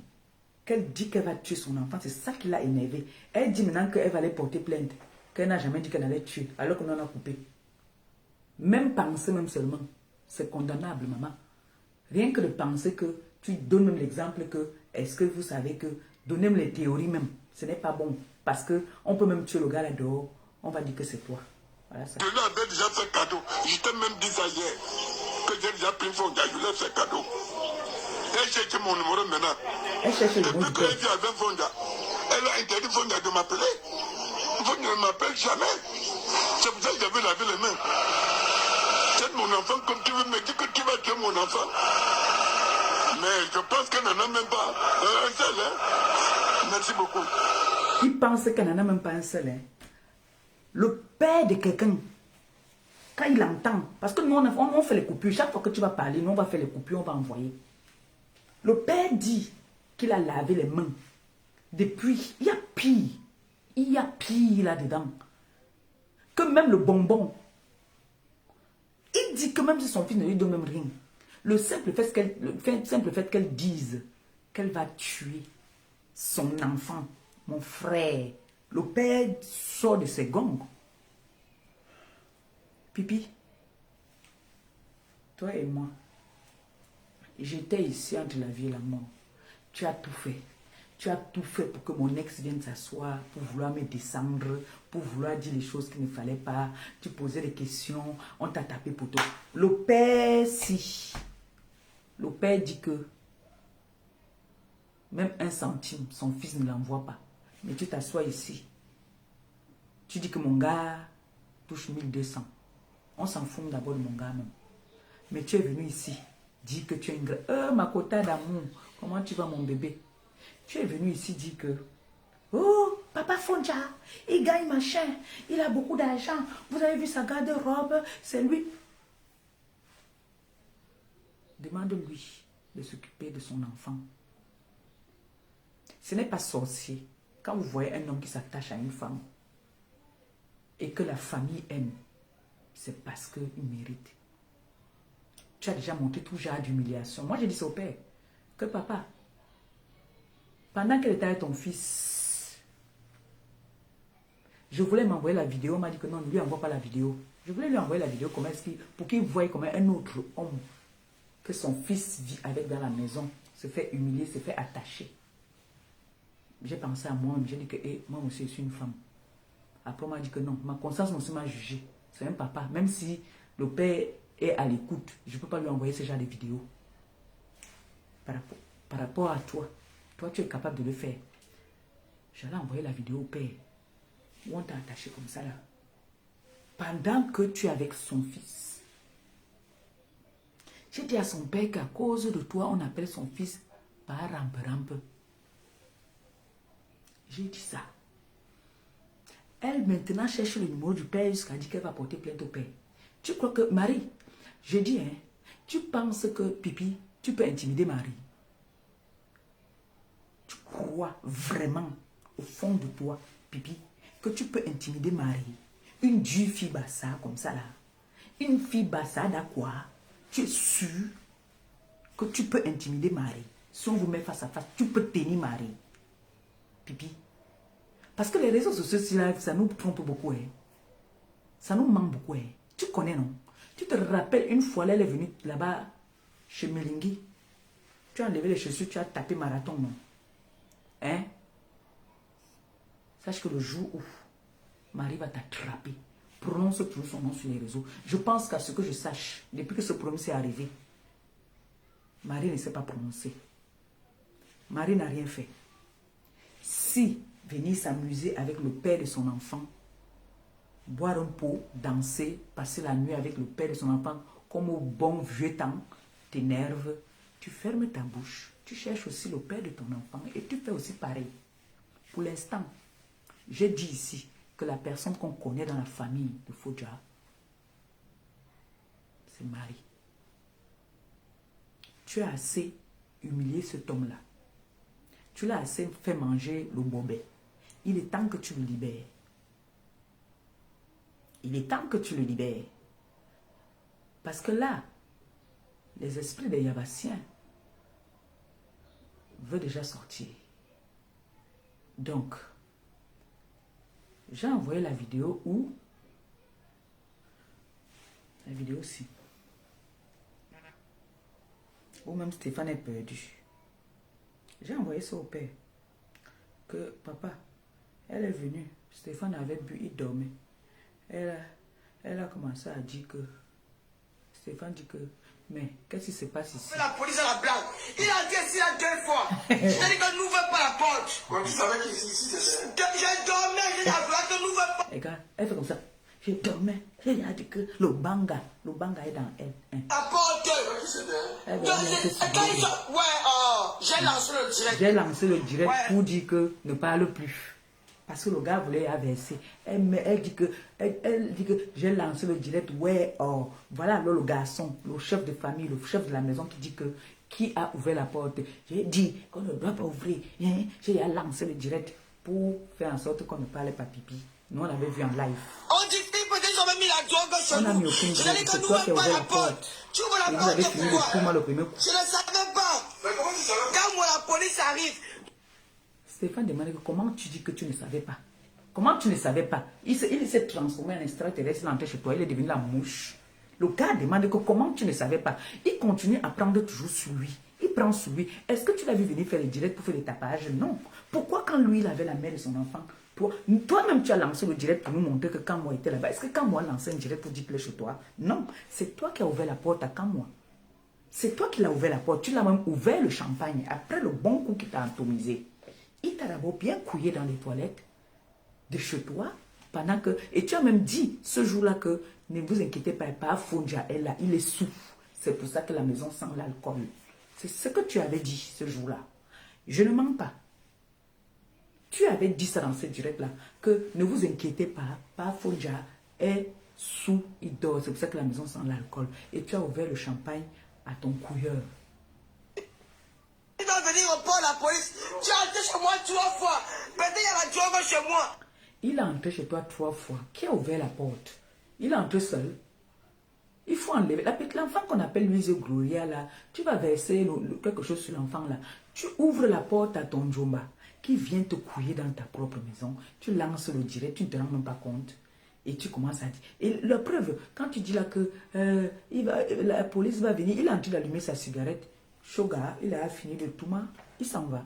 qu'elle dit qu'elle va tuer son enfant, c'est ça qui l'a énervé. Elle dit maintenant qu'elle va aller porter plainte, qu'elle n'a jamais dit qu'elle allait tuer, alors qu'on en a coupé. Même penser, même seulement, c'est condamnable, maman. Rien que de penser que tu donnes même l'exemple que, est-ce que vous savez que, donner même les théories même, ce n'est pas bon. Parce qu'on peut même tuer le gars là dehors, on va dire que c'est toi. Voilà ça. Je lui avais déjà fait cadeau. Je t'ai même dit ça hier. Que j'ai déjà pris une fondia, je lui ai fait cadeau. Elle cherche mon numéro maintenant. Elle cherche le bon Depuis qu'elle dit avec fondia, elle a interdit fondia de m'appeler. Fondia ne m'appelle jamais. C'est pour ça que j'avais lavé les mains. C'est mon enfant, comme tu veux me dire que tu vas tuer mon enfant. Mais je pense qu'elle n'en a même pas un seul. Hein? Merci beaucoup. Il pense qu'elle n'en a même pas un seul. Hein? Le père de quelqu'un, quand il entend, parce que nous on fait les coupures, chaque fois que tu vas parler, nous on va faire les coupures, on va envoyer. Le père dit qu'il a lavé les mains. Depuis, il y a pire là-dedans. que même le bonbon, il dit que même si son fils ne lui donne même rien, le simple fait qu'elle dise qu'elle va tuer son enfant, mon frère, le père sort de ses gongs. Pipi, toi et moi, j'étais ici entre la vie et la mort. Tu as tout fait. Tu as tout fait pour que mon ex vienne s'asseoir, pour vouloir me descendre, pour vouloir dire les choses qu'il ne fallait pas. Tu posais des questions, on t'a tapé pour toi. Le père, si. Le père dit que même 1 centime, son fils ne l'envoie pas. Mais tu t'assois ici. Tu dis que mon gars touche 1200. On s'en fout d'abord de mon gars même. Mais tu es venu ici, dire que tu es une... ma quota d'amour, comment tu vas mon bébé? Tu es venu ici dire que... Oh, papa Fonja, il gagne machin, il a beaucoup d'argent. Vous avez vu sa garde-robe, c'est lui. Demande-lui de s'occuper de son enfant. Ce n'est pas sorcier. Quand vous voyez un homme qui s'attache à une femme et que la famille aime, c'est parce qu'il mérite. Tu as déjà montré tout genre d'humiliation. Moi, j'ai dit ça au père, que papa, pendant qu'elle était avec ton fils, je voulais m'envoyer la vidéo. On m'a dit que non, ne lui envoie pas la vidéo. Je voulais lui envoyer la vidéo pour qu'il voie comment un autre homme que son fils vit avec dans la maison se fait humilier, se fait attacher. J'ai pensé à moi, j'ai dit que moi aussi je suis une femme. Après on m'a dit que non, ma conscience aussi m'a jugé. C'est un papa, même si le père est à l'écoute, je ne peux pas lui envoyer ce genre de vidéos. Par rapport à toi, tu es capable de le faire. J'allais envoyer la vidéo au père, où on t'a attaché comme ça là. Pendant que tu es avec son fils. J'ai dit à son père qu'à cause de toi, on appelle son fils par rampe-rampe. J'ai dit ça. Elle maintenant cherche le numéro du père jusqu'à dire qu'elle va porter plainte au père. Tu crois que Marie, je dis, hein, tu penses que Pipi, tu peux intimider Marie? Tu crois vraiment au fond de toi, Pipi, que tu peux intimider Marie? Une dure fille bassa comme ça là. Une fille bassa quoi? Tu es sûr que tu peux intimider Marie? Si on vous met face à face, tu peux tenir Marie. Pipi. Parce que les réseaux sociaux, ça nous trompe beaucoup. Hein. Ça nous ment beaucoup. Hein. Tu connais, non? Tu te rappelles, une fois, elle est venue là-bas, chez Melingui. Tu as enlevé les chaussures, tu as tapé marathon, non? Hein? Sache que le jour où Marie va t'attraper, prononce toujours son nom sur les réseaux. Je pense qu'à ce que je sache, depuis que ce problème s'est arrivé, Marie ne s'est pas prononcée. Marie n'a rien fait. Si venir s'amuser avec le père de son enfant, boire un pot, danser, passer la nuit avec le père de son enfant, comme au bon vieux temps, t'énerve, tu fermes ta bouche, tu cherches aussi le père de ton enfant et tu fais aussi pareil. Pour l'instant, j'ai dit ici que la personne qu'on connaît dans la famille de Fodja, c'est Marie. Tu as assez humilié cet homme-là. Tu l'as assez fait manger le bobet. Il est temps que tu le libères. Il est temps que tu le libères. Parce que là, les esprits des Yavassiens veulent déjà sortir. Donc, j'ai envoyé la vidéo où... La vidéo aussi. Où même Stéphane est perdu. J'ai envoyé ça au père. Que papa, elle est venue. Stéphane avait bu, il dormait. Elle a commencé à dire que... Stéphane dit que... Mais qu'est-ce qui se passe ici? La police à la blague. Il a dit ici la 2 fois. Je t'ai dit que n'ouvre pas la porte. Quand tu savais qu'ici, c'était... Je dormais, j'ai dit à toi que n'ouvre pas. Et quand elle fait comme ça, je dormais. Elle a dit que le banga est dans elle. Hein. La porte. Elle veut mettre sur lui. Ouais, j'ai lancé le direct. J'ai lancé le direct Ouais. pour dire que ne parle plus. Parce que le gars voulait averser. Elle dit que j'ai lancé le direct. Ouais, oh. Voilà alors le garçon, le chef de famille, le chef de la maison qui dit que qui a ouvert la porte. J'ai dit qu'on ne doit pas ouvrir. Hein? J'ai lancé le direct pour faire en sorte qu'on ne parlait pas pipi. Nous on l'avait vu en live. On dit mis la drogue chez On a mis nous. aucune Je drogue. t'ai dit C'est que toi qui as n'ouvre pas ouvert la la porte. porte. Tu ouvres Et la vous avez porte fini le pourquoi? coma le premier coup. Je ne savais pas. Mais comment tu savais? Quand moi la police arrive, Stéphane demandait que comment tu dis que tu ne savais pas. Comment tu ne savais pas? Il s'est transformé en extraterrestre, il est entré chez toi, il est devenu la mouche. Le gars demande que comment tu ne savais pas. Il continue à prendre toujours sur lui. Il prend sur lui. Est-ce que tu l'as vu venir faire les directs pour faire des tapages? Non. Pourquoi quand lui, il avait la mère de son enfant, toi-même tu as lancé le direct pour nous montrer que quand moi était là-bas? Est-ce que quand moi lancé un direct pour dire qu'il est chez toi? Non. C'est toi qui as ouvert la porte à quand moi. C'est toi qui l'as ouvert la porte. Tu l'as même ouvert le champagne. Après le bon coup qui t'a atomisé. Il t'a d'abord bien couillé dans les toilettes de chez toi, pendant que... Et tu as même dit ce jour-là que ne vous inquiétez pas, pas Fonja est là, il est sous. C'est pour ça que la maison sent l'alcool. C'est ce que tu avais dit ce jour-là. Je ne mens pas. Tu avais dit ça dans ce direct-là, que ne vous inquiétez pas, pas Fonja est sous, il dort. C'est pour ça que la maison sent l'alcool. Et tu as ouvert le champagne à ton couilleur. il va venir au port la police. Tu es entré chez moi 3 fois. Peut-être il y a la drogue chez moi. Il est entré chez toi 3 fois. Qui a ouvert la porte? Il est entré seul. Il faut enlever. L'enfant qu'on appelle Louise Gloria, là, tu vas verser quelque chose sur l'enfant, là. Tu ouvres la porte à ton Jomba qui vient te couiller dans ta propre maison. Tu lances le direct, tu ne te rends même pas compte. Et tu commences à dire. Et la preuve, quand tu dis là que la police va venir, il est en train d'allumer sa cigarette. Shoga, il a fini de tout, il s'en va.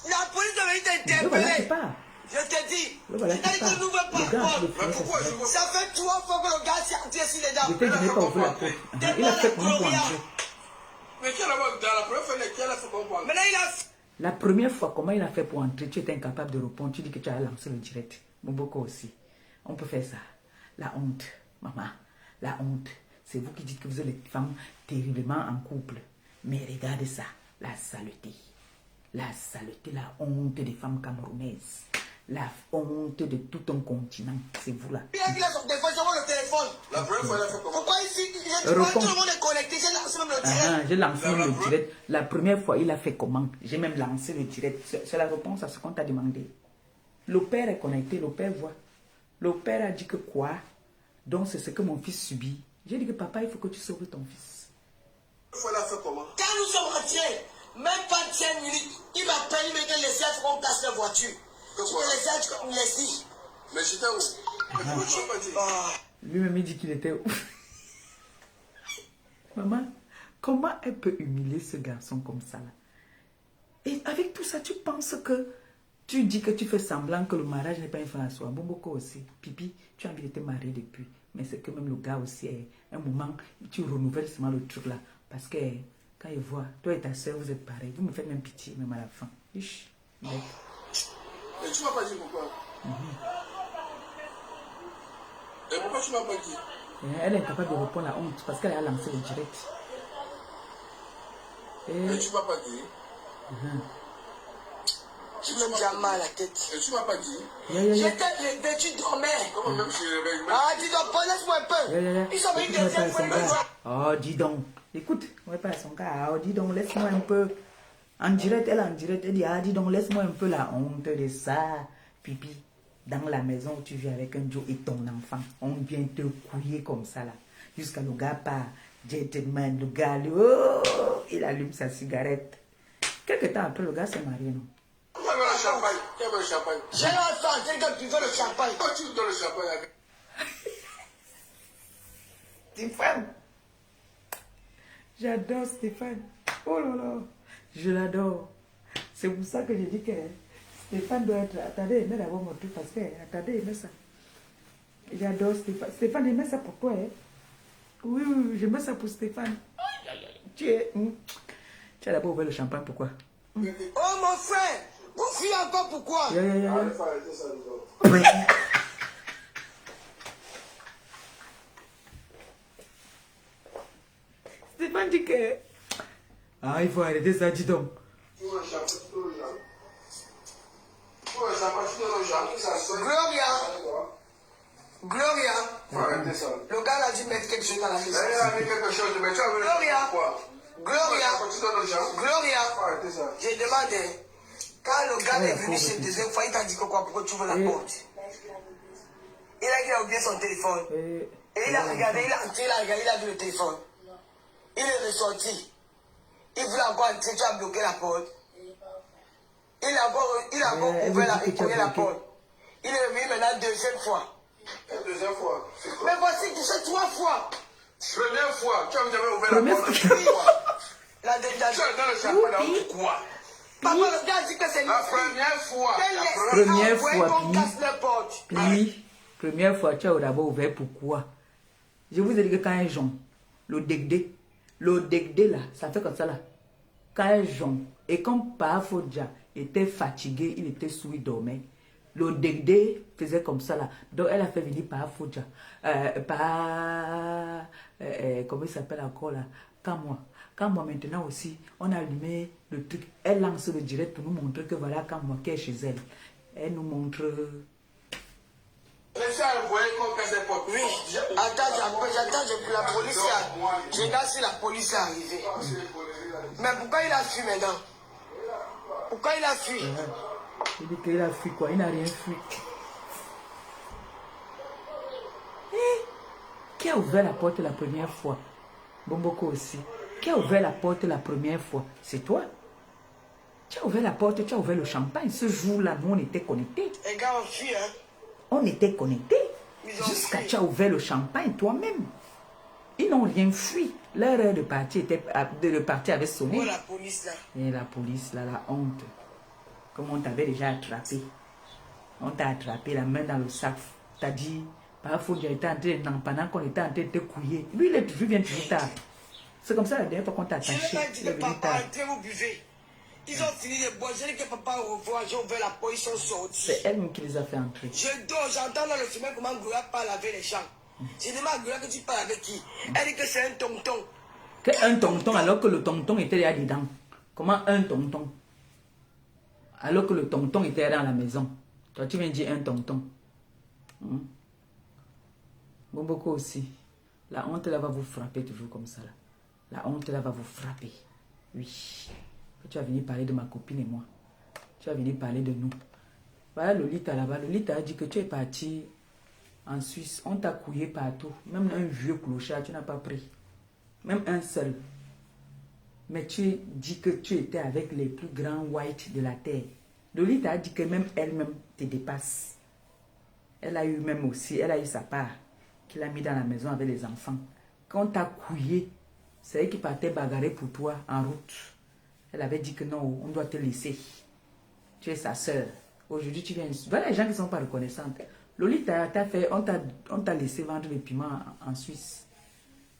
La police va venir Le voilà qui t'interpeller. part. Je te dis. Le voilà Je qui t'ai dit part. que n'ouvre pas Le la gars, porte. il finit sa cigarette. Ça fait 3 fois que le gars s'est entré sur les Je dames. t'ai dit, il n'est pas ouvert la porte. Il a fait comment pour entrer? Mais qui a d'abord dans la première fois, qui a fait comment pour entrer? Maintenant il a... La première fois, comment il a fait pour entrer? Tu étais incapable de répondre. Tu dis que tu as lancé le direct. Moboko aussi. On peut faire ça. La honte, maman. La honte. C'est vous qui dites que vous êtes des femmes terriblement en couple. Mais regardez ça. La saleté. La saleté, la honte des femmes camerounaises. La honte de tout un continent. C'est vous là. Il a son téléphone, je vois le téléphone. La première fois, il a fait comment? Pourquoi ici, tout le monde est connecté, j'ai lancé même le direct. J'ai lancé même le direct. La première fois, il a fait comment? J'ai même lancé le direct. C'est la réponse à ce qu'on t'a demandé. Le père est connecté, le père voit. Le père a dit que quoi? Donc c'est ce que mon fils subit. J'ai dit que papa, il faut que tu sauves ton fils. La première fois, il a fait comment? Quand nous sommes rentrés, même pas 5 minutes, il m'a payé, il m'a dit laisser qu'on place la voiture. Je vais laisser comme laisser. Mais j'étais où? Mais pourquoi tu n'as pas dit? Lui-même, il dit qu'il était où? Maman, comment elle peut humilier ce garçon comme ça là? Et avec tout ça, tu penses que tu dis que tu fais semblant que le mariage n'est pas une fin à soi. Bomboko aussi. Pipi, tu as envie de te marier depuis. Mais c'est que même le gars aussi, un moment, tu renouvelles seulement le truc là. Parce que quand il voit, toi et ta soeur, vous êtes pareils. Vous me faites même pitié, même à la fin. Ish, mec. Et tu m'as pas dit pourquoi? Et pourquoi tu m'as pas dit? Elle est incapable de répondre à la honte parce qu'elle a lancé le direct. Et tu m'as pas dit? Tu me dis mal à la tête. Et tu m'as pas dit? J'étais levé, tu dormais. Comment même si je réveille? Ah, tu dors pas, laisse-moi un peu. Ils sont venus deuxième fois, ils me voient. Oh, dis donc. Écoute, on va pas à son cas. Oh, dis donc, laisse-moi un peu. En direct, elle dit, ah, dis donc, laisse-moi un peu la honte de ça. Pipi, dans la maison où tu vis avec un Joe et ton enfant, on vient te couiller comme ça, là. Jusqu'à le gars part, gentleman, le gars, oh, il allume sa cigarette. Quelque temps après, le gars s'est marié, non? Qui avait le champagne? Qui avait le champagne? J'ai l'enfant, j'ai que tu veux le champagne. Pourquoi tu donnes le champagne avec? Stéphane. J'adore Stéphane. Oh là là. Je l'adore. C'est pour ça que j'ai dit que Stéphane doit être... Attendez, aimez d'abord mon truc parce que... Attendez, aimez ça. J'adore Stéphane. Stéphane, aimez ça pour toi, hein? Oui, oui, j'aime ça pour Stéphane. Tu as d'abord ouvert le champagne, pourquoi? Oh mon frère, vous fuyez encore pourquoi? Allez, faut arrêter ça, nous autres. Stéphane dit que... Ah, il faut arrêter ça, dis donc. Tu veux le champagne, tu veux le champagne. Tu veux le champagne, tu veux le champagne, ça sonne. Gloria, Faut arrêter ça. le gars a dit mettre quelque chose dans la maison. Elle a mis quelque chose, mais tu as vu le Gloria. champagne, quoi? Gloria, Tu donnes le champagne. Gloria, Faut arrêter ça. j'ai demandé, quand le gars est venu chez deuxième fois, il t'a dit que quoi, pourquoi tu ouvres la porte? Il a dit qu'il a oublié son téléphone. Et il a regardé, il a entré, il a vu le téléphone. Il est ressorti. Il voulait encore entrer, tu as bloqué la porte. Il a encore ouvert la porte. Il est revenu maintenant deuxième fois. Deuxième fois. Mais voici, tu sais, 3 fois. Première fois, tu as jamais ouvert la porte. La deuxième Tu as dans le chapeau, pourquoi? Papa, le gars dit que c'est la première fois. Première fois, qu'on casse les portes. puis, première fois, tu as d'abord ouvert pourquoi? Je vous ai dit que quand un jonc, le dégdé là, ça fait comme ça là. Quand un jonc, et comme Pafodja était fatigué, il était sous, il dormait. Le dégdé faisait comme ça là. Donc elle a fait venir Pafodja. Comment il s'appelle encore là? Quand moi maintenant aussi, on a allumé le truc. Elle lance le direct pour nous montrer que voilà quand moi qui est chez elle. Elle nous montre. Les gens voyaient qu'on casse les portes. Oui, j'attends que la police arrive. Je regarde si la police est arrivée. Mais pourquoi il a fui maintenant? Pourquoi il a fui? Il dit qu'il a fui quoi? Il n'a rien fui. Qui a ouvert la porte la première fois? Bomboko aussi. Qui a ouvert la porte la première fois? C'est toi. Tu as ouvert la porte, tu as ouvert le champagne. Ce jour-là, nous, on était connectés. Les gars ont fui, hein? On était connectés. Jusqu'à tu as ouvert le champagne toi-même. Ils n'ont rien fui. Leur heure de partie avait sonné. Oh, la police là. Et la police là, la honte. Comme on t'avait déjà attrapé. On t'a attrapé la main dans le sac. T'as dit, parfois il était en train, pendant qu'on était en train de te couiller. Lui, il est toujours bien toujours tard. C'est comme ça la dernière fois qu'on t'a attaché. Je n'ai pas dit que papa entrez, vous buvez. Ils ont fini de boire. Je dis que papa au revoir. J'ai ouvert la porte, ils sont sortis. C'est elle-même qui les a fait entrer. Je dors, j'entends dans le chemin comment Goula parle avec les gens. Je demande à Goula que tu parles avec qui? Elle dit que c'est un tonton. Un tonton alors que le tonton était là dedans. Comment un tonton? Alors que le tonton était dans la maison. Toi, tu viens dire un tonton. Bomboko aussi. La honte là va vous frapper toujours comme ça. Là. La honte là va vous frapper. Oui. Tu vas venir parler de ma copine et moi. Tu vas venir parler de nous. Voilà Lolita là-bas. Lolita a dit que tu es parti en Suisse. On t'a couillé partout. Même un vieux clochard, tu n'as pas pris. Même un seul. Mais tu dis que tu étais avec les plus grands whites de la terre. Lolita a dit que même elle-même te dépasse. Elle a eu même aussi, elle a eu sa part. Qu'il a mis dans la maison avec les enfants. Quand t'as couillé, c'est elle qui partait bagarrer pour toi en route. Elle avait dit que non, on doit te laisser. Tu es sa soeur. Aujourd'hui, tu viens... Voilà les gens qui ne sont pas reconnaissants. Lolita, on t'a laissé vendre les piments en Suisse.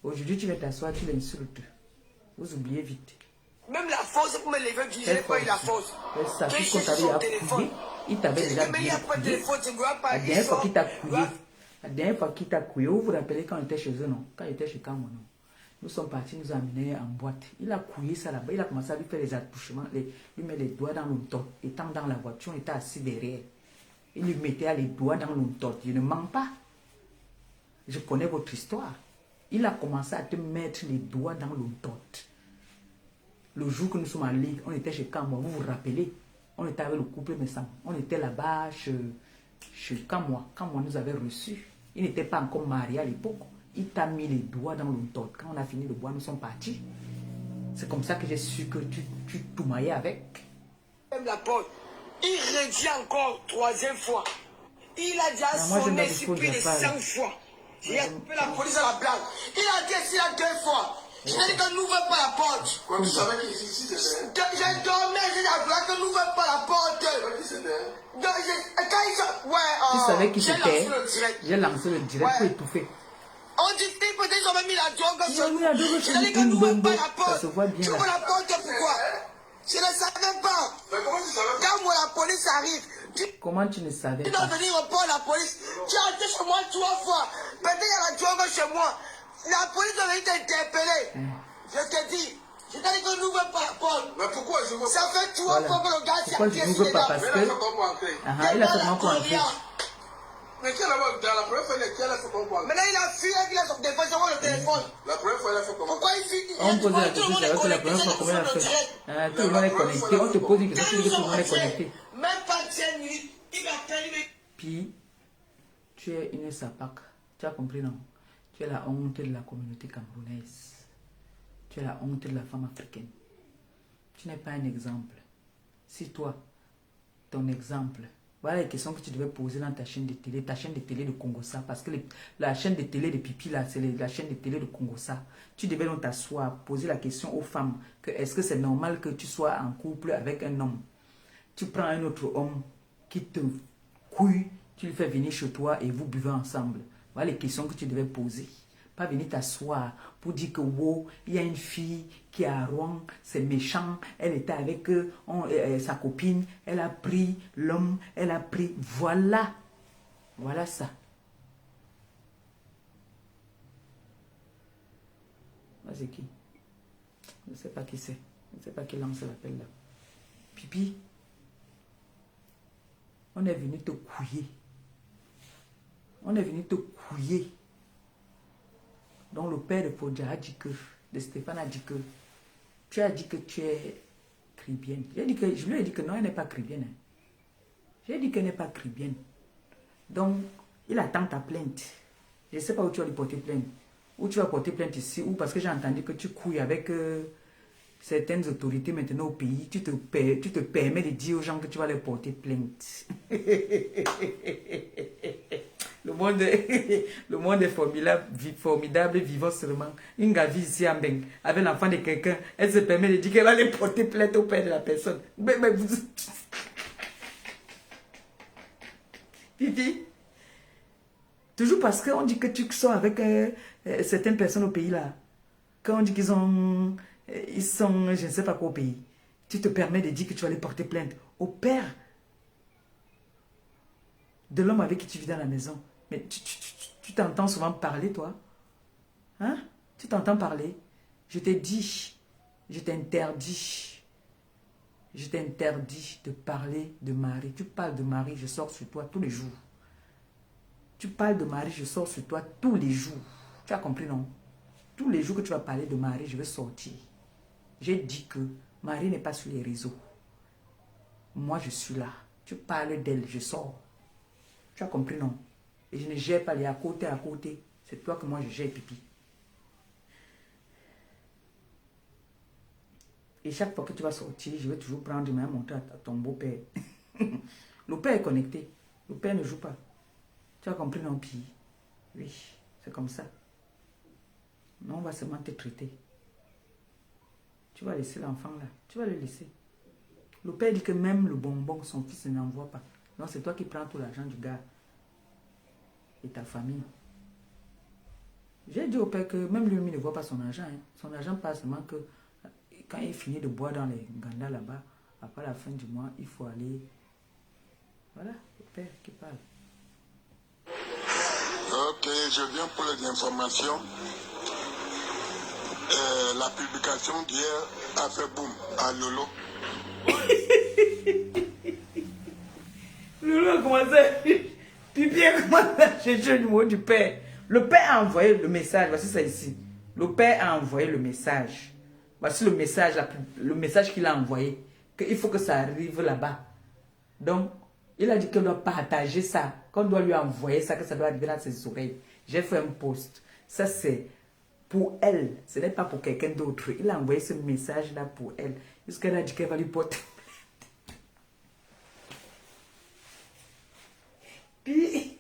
Aujourd'hui, tu viens t'asseoir, tu l'insultes. Vous oubliez vite. Même la force pour me lever, je n'ai pas eu la force. Ça, tout ce qu'on t'avait couillé, il t'avait déjà bien couillé. La dernière fois qu'il t'a couillé, la dernière fois qu'il t'a couillé, vous vous rappelez quand on était chez eux, non? Quand il était chez Kamo, non? Nous sommes partis, nous amener en boîte. Il a couillé ça là-bas, il a commencé à lui faire les attouchements, lui mettre les doigts dans l'ontot. Étant dans la voiture, on était assis derrière. Il lui mettait les doigts dans l'ontot. Je ne mens pas. Je connais votre histoire. Il a commencé à te mettre les doigts dans l'ontot. Le jour que nous sommes allés, on était chez Kamwa, vous vous rappelez? On était avec le couple Messam. On était là-bas chez Kamwa. Kamwa nous avait reçus. Il n'était pas encore marié à l'époque. Il t'a mis les doigts dans l'ontot. Quand on a fini de boire, nous sommes partis. C'est comme ça que j'ai su que tu toumaillais avec. Même la porte. Il redit encore 3e fois. Il a déjà sonné sur plus de 100 fois. Il a coupé la police à la blague. Il a dit ici là 2 fois. Je t'ai dit que n'ouvre pas la porte. Quand tu savais qu'ici c'était. J'ai dormi, j'ai dit à Goula que n'ouvre pas la porte. Qui c'était? Quand ils sont... Ouais, tu savais qui c'était? J'ai lancé le direct pour étouffer. On dit peut-être qu'ils ont même mis la drogue sur nous. Je t'ai dit que n'ouvre pas la porte. Ça se voit bien. Tu ouvres la porte pourquoi? Je ne savais pas. Mais comment tu savais? Quand moi la police arrive, comment tu ne savais tu pas? dois venir répondre à la police. Tu as été chez moi 3 fois. Peut-être qu'il y a la drogue chez moi. La police doit venir t'interpeller. Je te dis. Je t'ai dit que n'ouvre pas la porte. Mais pourquoi je veux pas? Ça fait 3 fois que le gars s'est pourquoi je n'ouvre pas? Parce que... il a fait comment pour entrer? Mais qui a la première fois, qui a fait comment? Maintenant il a fui et il a son téléphone, le téléphone. La première fois, il a fait comment? Pourquoi il fuit? On pose la question, c'est vrai que la première fois, comment il a fait? Tout le monde est connecté. On te pose une question, tu dis que tout le monde est connecté. Même pas 5 minutes, il va terminer. Puis, tu es une sapac. Tu as compris, non? Tu es la honte de la communauté camerounaise. Tu es la honte de la femme africaine. Tu n'es pas un exemple. Si toi, ton exemple, voilà les questions que tu devais poser dans ta chaîne de télé de Congossa, parce que la chaîne de télé de Pipi, là, c'est la chaîne de télé de Congossa. Tu devais donc t'asseoir, poser la question aux femmes, que est-ce que c'est normal que tu sois en couple avec un homme? Tu prends un autre homme qui te couille, tu le fais venir chez toi et vous buvez ensemble. Voilà les questions que tu devais poser. Pas venir t'asseoir pour dire que wow, il y a une fille qui est à Rouen, c'est méchant, elle était avec sa copine, elle a pris l'homme, elle a pris, voilà, voilà ça. C'est qui? Je ne sais pas qui c'est, je ne sais pas qui lance l'appel là. Pipi, on est venu te couiller. On est venu te couiller. Donc le père de Podja a dit que, de Stéphane a dit que, tu as dit que tu es cribienne. Je lui ai dit que non, elle n'est pas cribienne. Hein. J'ai dit qu'elle n'est pas cribienne. Donc, il attend ta plainte. Je ne sais pas où tu vas lui porter plainte. Où tu vas porter plainte ici, ou parce que j'ai entendu que tu couilles avec certaines autorités maintenant au pays. Tu te permets de dire aux gens que tu vas les porter plainte. Le monde est formidable, vivant seulement. Une gars vit ici en Beng, avec l'enfant de quelqu'un, elle se permet de dire qu'elle va les porter plainte au père de la personne. Mais vous... Pipi, toujours parce qu'on dit que tu sors avec certaines personnes au pays là, quand on dit qu'ils sont, je ne sais pas quoi au pays, tu te permets de dire que tu vas les porter plainte au père de l'homme avec qui tu vis dans la maison. Mais tu t'entends souvent parler, toi? Hein? Tu t'entends parler? Je t'ai dit, je t'interdis de parler de Marie. Tu parles de Marie, je sors sur toi tous les jours. Tu parles de Marie, je sors sur toi tous les jours. Tu as compris, non? Tous les jours que tu vas parler de Marie, je vais sortir. J'ai dit que Marie n'est pas sur les réseaux. Moi, je suis là. Tu parles d'elle, je sors. Tu as compris, non? Et je ne gère pas les à côté. C'est toi que moi je gère, Pipi. Et chaque fois que tu vas sortir, je vais toujours prendre ma main montrer à ton beau-père. Le père est connecté. Le père ne joue pas. Tu as compris, non, Pi? Oui, c'est comme ça. Non, on va seulement te traiter. Tu vas laisser l'enfant là. Tu vas le laisser. Le père dit que même le bonbon, son fils ne n'envoie pas. Donc c'est toi qui prends tout l'argent du gars. Et ta famille. J'ai dit au père que même lui ne voit pas son argent. Hein. Son argent passe seulement que quand il finit de boire dans les gandas là-bas, après la fin du mois, il faut aller. Voilà, le père qui parle. Ok, je viens pour les informations. La publication d'hier a fait boum à Lolo. Lolo a commencé. Pipi a commencé à chercher le numéro du père. Le père a envoyé le message. Voici ça ici. Le père a envoyé le message. Voici le message qu'il a envoyé. Qu'il faut que ça arrive là-bas. Donc, il a dit qu'il doit partager ça. Qu'on doit lui envoyer ça, que ça doit arriver dans ses oreilles. J'ai fait un post. Ça, c'est pour elle. Ce n'est pas pour quelqu'un d'autre. Il a envoyé ce message-là pour elle. Jusqu'elle a dit qu'elle va lui porter. Puis,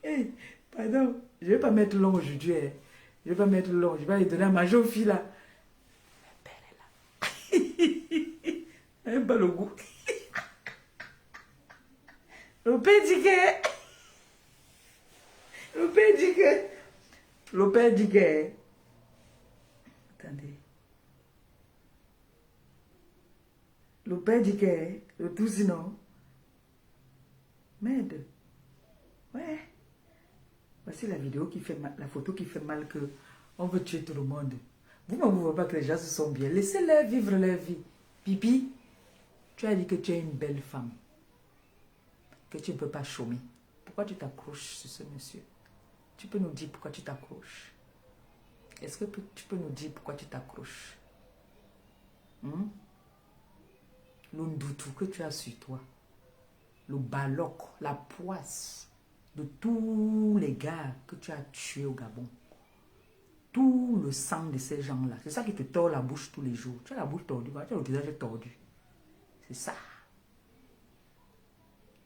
hey, pardon, je ne vais pas mettre long aujourd'hui. Hein. Je ne vais pas mettre long. Je vais aller donner à manger aux filles là. Le père est là. Elle n'aime pas le goût. Le père dit que... Le père dit que... Attendez. Le père dit que... Le tout sinon... Merde. Ouais. Voici la vidéo qui fait mal, la photo qui fait mal, que on veut tuer tout le monde. Vous-même, vous ne voyez pas que les gens se sont bien. Laissez-les vivre leur vie. Pipi, tu as dit que tu es une belle femme. Que tu ne peux pas chômer. Pourquoi tu t'accroches sur ce monsieur? Tu peux nous dire pourquoi tu t'accroches? Est-ce que tu peux nous dire pourquoi tu t'accroches? L'undoutou que tu as sur toi. le baloc, la poisse de tous les gars que tu as tués au Gabon. Tout le sang de ces gens-là. C'est ça qui te tord la bouche tous les jours. Tu as la bouche tordue, tu as le visage tordu. C'est ça.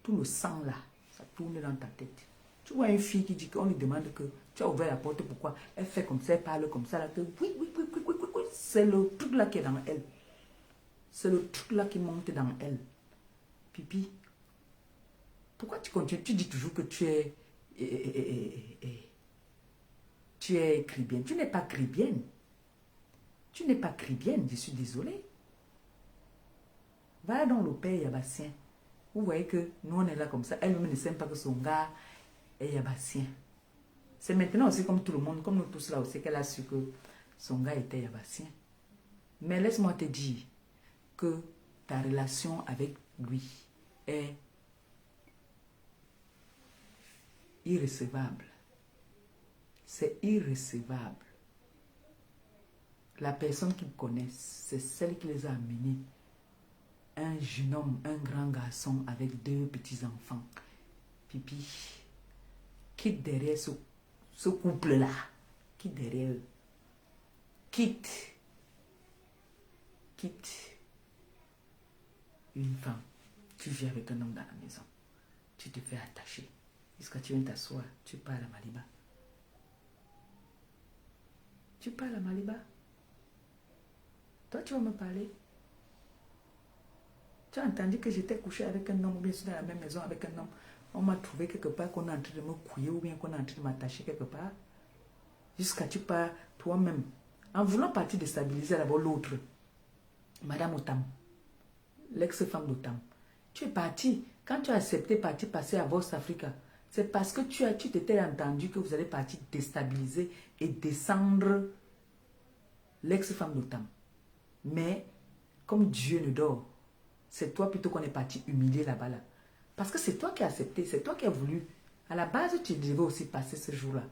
Tout le sang là, ça tourne dans ta tête. Tu vois une fille qui dit qu'on lui demande que tu as ouvert la porte, pourquoi? Elle fait comme ça, elle parle comme ça, là, que oui. C'est le truc là qui est dans elle. C'est le truc là qui monte dans elle. Pipi. Pourquoi tu continues? Tu dis toujours que tu es chrétienne. Tu n'es pas chrétienne. Tu n'es pas chrétienne, je suis désolée. Va dans le père Yabassien. Vous voyez que nous on est là comme ça. Elle-même ne sait pas que son gars est Yabassien. C'est maintenant aussi comme tout le monde, comme nous tous là aussi, qu'elle a su que son gars était Yabassien. Mais laisse-moi te dire que ta relation avec lui est irrecevable. C'est irrecevable. La personne qu'ils connaissent, c'est celle qui les a amenés. Un jeune homme, un grand garçon avec 2 petits-enfants. Pipi, quitte derrière ce couple-là. Quitte derrière eux. Quitte une femme. Tu vis avec un homme dans la maison. Tu te fais attacher. Jusqu'à tu viens t'asseoir. Tu parles à Maliba. Tu parles à Maliba. Toi, tu vas me parler. Tu as entendu que j'étais couché avec un homme ou bien je suis dans la même maison avec un homme. On m'a trouvé quelque part qu'on est en train de me couiller ou bien qu'on est en train de m'attacher quelque part. Jusqu'à tu pars toi-même. En voulant partir déstabiliser d'abord l'autre. Madame Otam. L'ex-femme d'Otam. Tu es parti. Quand tu as accepté partir passer à Vox Africa, c'est parce que tu t'étais entendu que vous allez partir déstabiliser et descendre l'ex-femme d'Otam. Mais, comme Dieu ne dort, c'est toi plutôt qu'on est parti humilier là-bas. Là. Parce que c'est toi qui as accepté, c'est toi qui as voulu. À la base, tu devais aussi passer ce jour-là.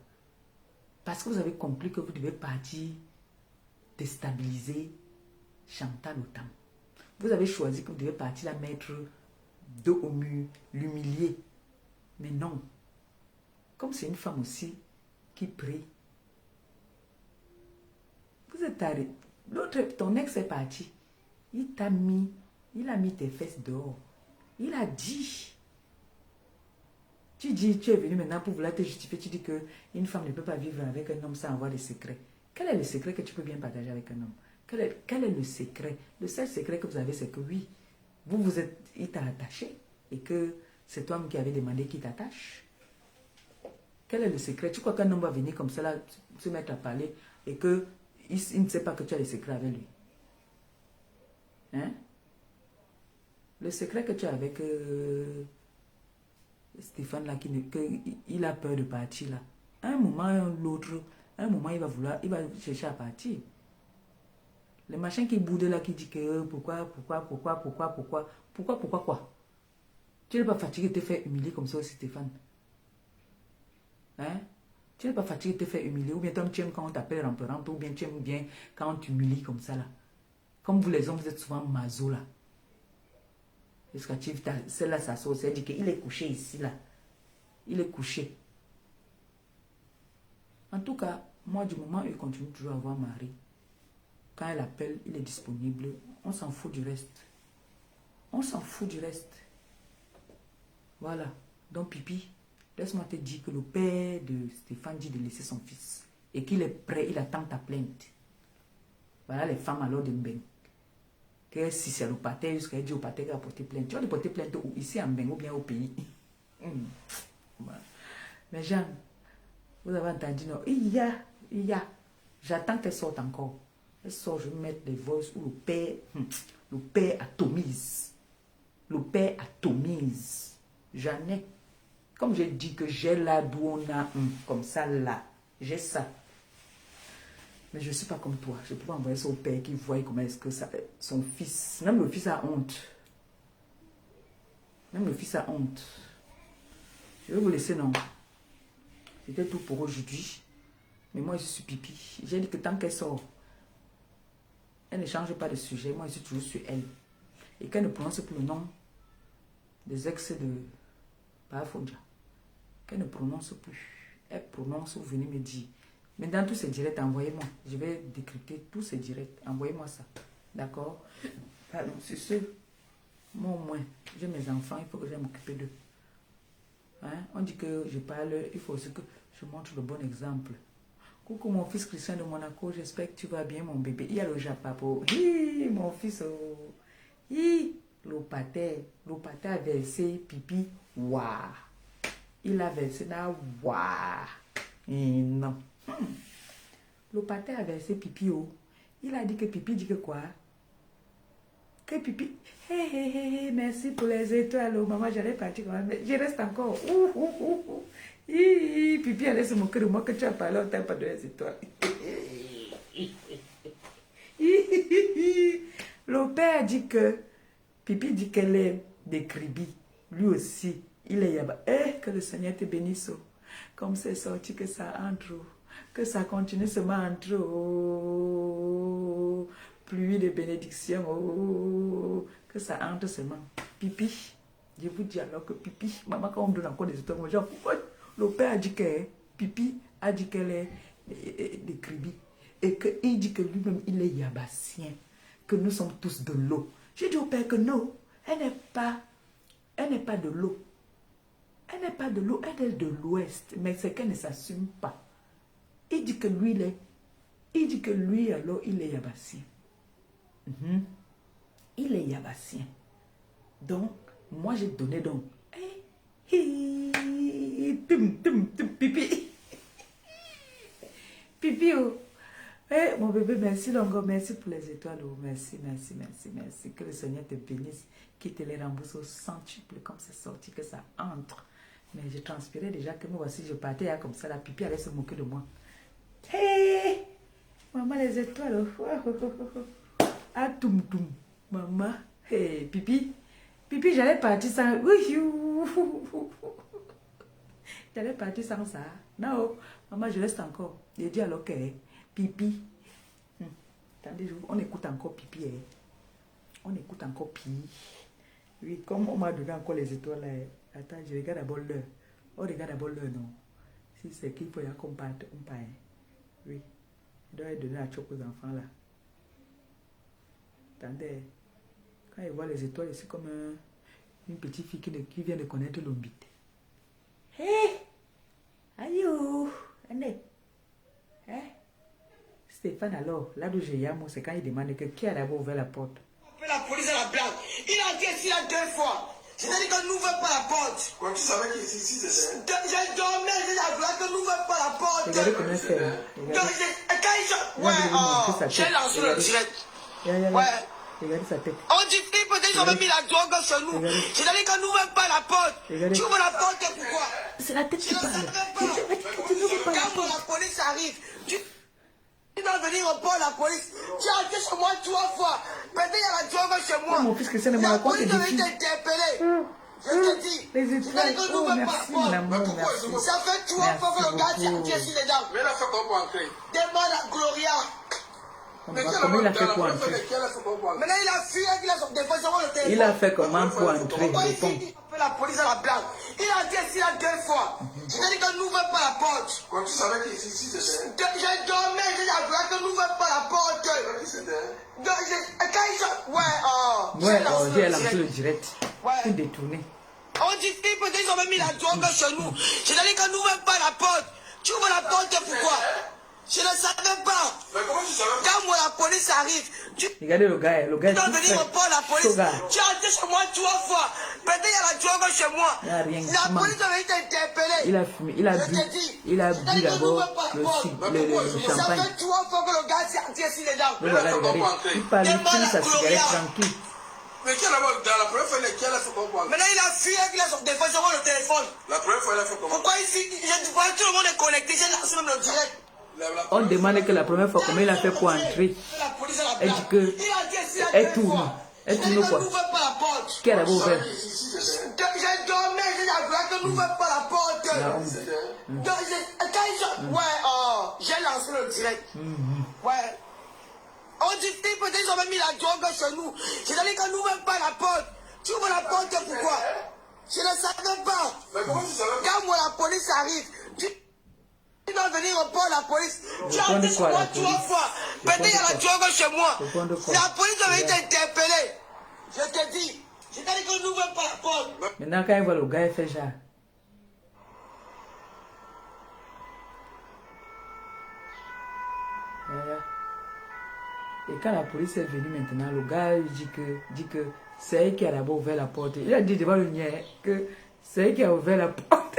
Parce que vous avez compris que vous devez partir déstabiliser Chantal Otam. Vous avez choisi que vous devez partir la mettre dos au mur, l'humilier. Mais non. Comme c'est une femme aussi qui prie. Vous êtes arrêté. L'autre, ton ex est parti. Il a mis tes fesses dehors. Il a dit. Tu dis, tu es venu maintenant pour vouloir te justifier. Tu dis qu'une femme ne peut pas vivre avec un homme sans avoir des secrets. Quel est le secret que tu peux bien partager avec un homme? Quel est le secret? Le seul secret que vous avez, c'est que oui, il t'a attaché et que c'est toi qui avais demandé qu'il t'attache. Quel est le secret? Tu crois qu'un homme va venir comme ça, là, se mettre à parler et qu'il ne sait pas que tu as les secrets avec lui? Hein? Le secret que tu as avec Stéphane, là, il a peur de partir, là. Un moment ou l'autre, il va chercher à partir. Le machin qui boude là, qui dit que pourquoi quoi? Tu n'es pas fatigué de te faire humilier comme ça aussi, Stéphane? Hein? Tu n'es pas fatigué de te faire humilier? Ou bien tu aimes quand on t'appelle ramperante, ou bien tu aimes bien quand on t'humilie comme ça là? Comme vous les hommes, vous êtes souvent maso là. Est-ce que celle-là, sa soeur, elle dit qu'il est couché ici là. Il est couché. En tout cas, moi du moment où il continue toujours à avoir mari, quand elle appelle, il est disponible. On s'en fout du reste. On s'en fout du reste. Voilà. Donc, Pipi, laisse-moi te dire que le père de Stéphane dit de laisser son fils. Et qu'il est prêt, il attend ta plainte. Voilà les femmes alors de Mbeng. Que si c'est le pater, jusqu'à dire au pater qu'il a porté plainte. Tu vas te porter plainte où? Ici à Mbeng ou bien au pays. Voilà. Mais Jeanne, vous avez entendu, non? Il y a. J'attends qu'elle sorte encore. Elle sort, je vais mettre des voices où le père atomise. Le père atomise. J'en ai. Comme j'ai dit que j'ai là d'où on a comme ça là. J'ai ça. Mais je ne suis pas comme toi. Je peux envoyer ça au père qui voit comment est-ce que son fils, même le fils a honte. Même le fils a honte. Je vais vous laisser, non. C'était tout pour aujourd'hui. Mais moi, je suis Pipi. J'ai dit que tant qu'elle sort, elle ne change pas de sujet. Moi, je suis toujours sur elle. Et qu'elle ne prononce plus le nom des ex de Bafonja, qu'elle ne prononce plus. Elle prononce, vous venez me dire. Mais dans tous ces directs, envoyez-moi. Je vais décrypter tous ces directs. Envoyez-moi ça. D'accord? Pardon, c'est ce. Moi, au moins, j'ai mes enfants, il faut que je m'occupe d'eux. Hein? On dit que je parle, il faut aussi que je montre le bon exemple. Coucou mon fils Christian de Monaco, j'espère que tu vas bien mon bébé. Il y a le Japapo. Hi, mon fils. Oh. Hi, le pâté a versé pipi. Waouh. Il a versé là. Waouh. Non. Le pâté a versé pipi. Oh. Il a dit que pipi dit que quoi? Que pipi. Hey, merci pour les étoiles. Oh, maman, j'allais partir quand même. Mais je reste encore. Pipi allait se moquer de moi que tu as parlé, on t'a pas de les étoiles. Le père dit que Pipi dit qu'elle est des cribis. Lui aussi, il est yaba. Que le Seigneur te bénisse. Comme c'est sorti que ça entre. Que ça continue seulement entre. Pluie de bénédiction. Que ça entre seulement. Pipi. Je vous dis alors que Pipi, maman, quand on me donne encore des étoiles, moi, genre, le père a dit que Pipi a dit qu'elle est des cribis. Et qu'il dit que lui-même, il est yabassien. Que nous sommes tous de l'eau. J'ai dit au père que non, elle n'est pas de l'eau. Elle n'est pas de l'eau, elle est de l'ouest. Mais c'est qu'elle ne s'assume pas. Il dit que lui, alors, il est yabassien. Il est yabassien. Donc, moi, j'ai donné donc. Pipi. Pipi, oh. Mon bébé, merci Longo, merci pour les étoiles. Oh. Merci. Que le Seigneur te bénisse, qu'il te les rembourse au centuple, comme c'est sorti, que ça entre. Mais je transpirais déjà que moi aussi, je partais là, comme ça, la Pipi allait se moquer de moi. Hey, maman, les étoiles. Ah, toum. Maman, hey, Pipi, j'allais partir sans... J'allais partir sans ça. Non, maman, je reste encore. Je dis alors que Pipi. Attendez, on écoute encore Pipi. On écoute encore Pipi. Oui, comme on m'a donné encore les étoiles. Attends, je regarde d'abord l'heure. On regarde d'abord l'heure, non. Si c'est qu'il faut y qu'on parte, on part. Oui. Je dois donner la choc aux enfants là. Attendez. Quand ils voient les étoiles, c'est comme une petite fille qui vient de connaître l'ombite. Hé! Aïe! Stéphane, alors, là d'où j'ai Yamo, c'est quand il demande que qui a d'abord ouvert la porte. La police à la blague. Il a été ici là 2 fois. C'est-à-dire qu'on n'ouvre pas la porte. Quand tu savais qu'il ici, c'était... J'ai dormi, j'ai la blague qu'on n'ouvre pas la porte. Regardez comment c'est. J'ai lancé le direct. Ouais. Regardez sa tête. On dit que peut-être ils ont mis la drogue sur nous. C'est-à-dire qu'on n'ouvre pas la porte. Tu ouvres la porte, pourquoi? C'est la tête qui parle. Quand la police arrive, tu dois venir au port la police. Tu as été chez moi 3 fois. Peut-être il y a la drogue chez moi. Mon fils Christian me raconte des filles. Je te dis. Les étoiles. Oh, merci, mon amour. Ça fait 3 fois que le gars s'est assis dedans. Mais il a fait quoi pour entrer? Demande à Gloria. Comment il a fait pour entrer? Maintenant il a fui et il a son défense sur le téléphone. Il a fait comment pour entrer? Pourquoi il fait la police à la blague? Il a été ici là 2 fois. C'est-à-dire qu'on n'ouvre pas la porte. Quand tu savais qu'il ici, c'était... J'ai dormi, j'ai la blague qu'on n'ouvre pas la porte. J'ai lancé le direct. Tout détourné. On dit que peut-être ils ont mis la drogue chez nous. C'est-à-dire qu'on n'ouvre pas la porte. Tu ouvres la porte, pourquoi? Je ne savais pas. Mais comment tu savais? Quand moi, la police arrive, regardez le gars tu dois venir au port, la police. Tu as été chez moi 3 fois. Peut-être il y a la drogue chez moi. Il n'y a rien. La police avait été interpellée. Il a fumé, il a bu d'abord le champagne. Ça fait 3 fois que le gars s'est assis dedans. Regardez, il parle, il fume sa cigarette tranquille. Mais qui a d'abord, dans la première fois, qui a fait quoi? Maintenant il a fui et il a son défense sur le téléphone. La première fois, il a fait comment? Pourquoi il fuit? Je vois tout le monde est connecté, j'ai lancé même le direct. On demande que la première fois, comment il a fait pour entrer. Elle dit que elle tourne. Elle tourne quoi? Qui a d'abord ouvert? J'ai dormi, j'ai la blague qu'on n'ouvre pas la porte. J'ai lancé le direct. Ouais. On dit que peut-être ils ont mis la drogue chez nous. C'est-à-dire qu'on n'ouvre pas la porte. Tu ouvres la porte pourquoi? Je ne savais pas. Mais comment tu savais? Quand moi, la police arrive, tu dois venir au port, la police. Tu as Répondez été chez quoi, moi la 3 police? fois. Maintenant, il y a la Répondez tueur chez moi. Répondez quoi? La police avait été Regarde. interpellée. Je te dis. Je t'ai dit que nous n'ouvrons pas la porte. Maintenant, quand il voit le gars, il fait genre. Et quand la police est venue maintenant, le gars il dit que c'est elle qui a d'abord ouvert la porte. Il a dit devant le niais que c'est elle qui a ouvert la porte.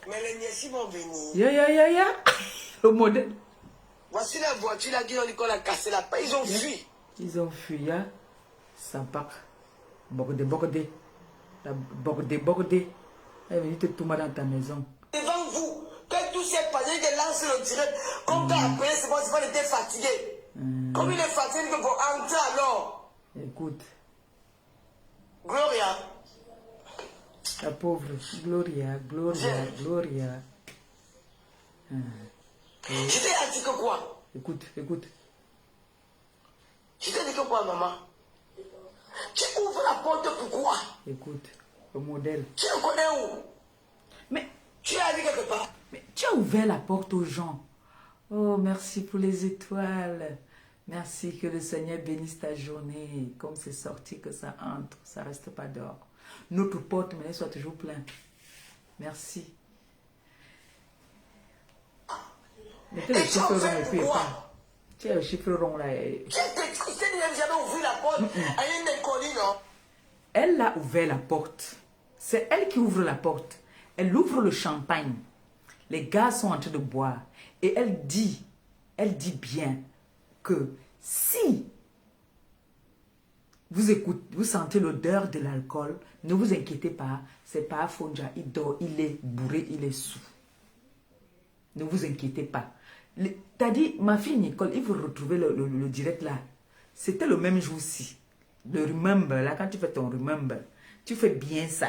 Mais les niaisis vont venir. Ya. Le modèle. Voici la voiture là qu'on a cassé la paix. Ils ont fui. Ils ont fui, hein. Ça part. Bordé. Elle est venue te tomber dans ta maison. Devant vous, que tous ces paniers qui lancent le direct, comme t'as appelé, c'est bon, il était fatigué. Comme il est fatigué, il faut entrer alors. Écoute, Gloria. la pauvre Gloria. Je t'ai dit que quoi? Écoute. Je t'ai dit que quoi, maman? Tu ouvres la porte pourquoi? Écoute, le modèle. Tu le connais où? Mais Tu as dit quelque part? tu as ouvert la porte aux gens. Oh, merci pour les étoiles. Merci, que le Seigneur bénisse ta journée. Comme c'est sorti, que ça entre, ça ne reste pas dehors. Notre porte-monnaie soit toujours plein. Merci. Mettez le chiffre rond et puis pas. Tu as le chiffre rond là. Tu n'as jamais ouvert la porte à une inconnue, non? Elle a ouvert la porte. C'est elle qui ouvre la porte. Elle ouvre le champagne. Les gars sont en train de boire. Et elle dit bien que si vous sentez l'odeur de l'alcool, ne vous inquiétez pas, c'est pas Fonja, il dort, il est bourré, il est sous. Ne vous inquiétez pas. T'as dit, ma fille Nicole, il faut retrouver le direct là. C'était le même jour-ci. Le remember, là, quand tu fais ton remember, tu fais bien ça.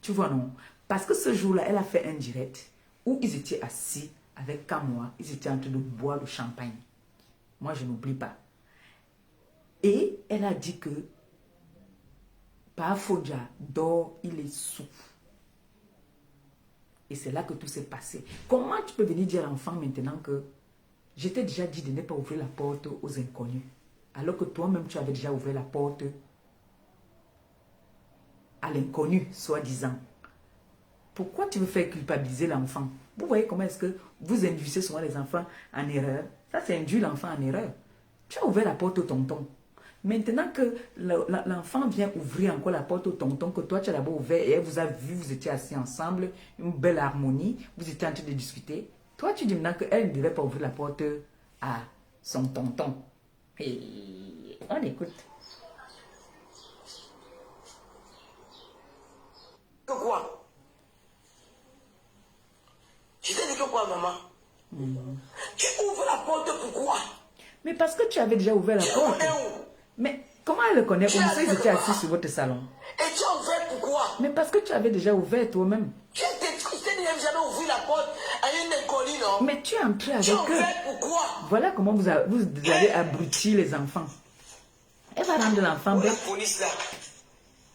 Tu vois, non? Parce que ce jour-là, elle a fait un direct où ils étaient assis avec Kamoa. Ils étaient en train de boire le champagne. Moi, je n'oublie pas. Et elle a dit que Pafonja dort, il est sous. Et c'est là que tout s'est passé. Comment tu peux venir dire à l'enfant maintenant que je t'ai déjà dit de ne pas ouvrir la porte aux inconnus, alors que toi-même tu avais déjà ouvert la porte à l'inconnu, soi-disant. Pourquoi tu veux faire culpabiliser l'enfant? Vous voyez comment est-ce que vous induisez souvent les enfants en erreur? Ça, c'est induire l'enfant en erreur. Tu as ouvert la porte au tonton. Maintenant que l'enfant vient ouvrir encore la porte au tonton, que toi tu as d'abord ouvert et elle vous a vu, vous étiez assis ensemble, une belle harmonie, vous étiez en train de discuter. Toi tu dis maintenant qu'elle ne devait pas ouvrir la porte à son tonton. Et on écoute. Que quoi? Je t'ai dit que quoi, maman? Tu ouvres la porte pourquoi? Mais parce que tu avais déjà ouvert la porte. Mais comment elle le connaît? Comme ça, ils étaient assis sur votre salon. Et tu as ouvert pourquoi? Mais parce que tu avais déjà ouvert toi-même. Tu n'as jamais ouvert la porte à une inconnue, non? Mais tu es entré avec Tu as eux. ouvert pourquoi? Voilà comment vous allez abrutir les enfants. Elle va rendre l'enfant La bête. police là.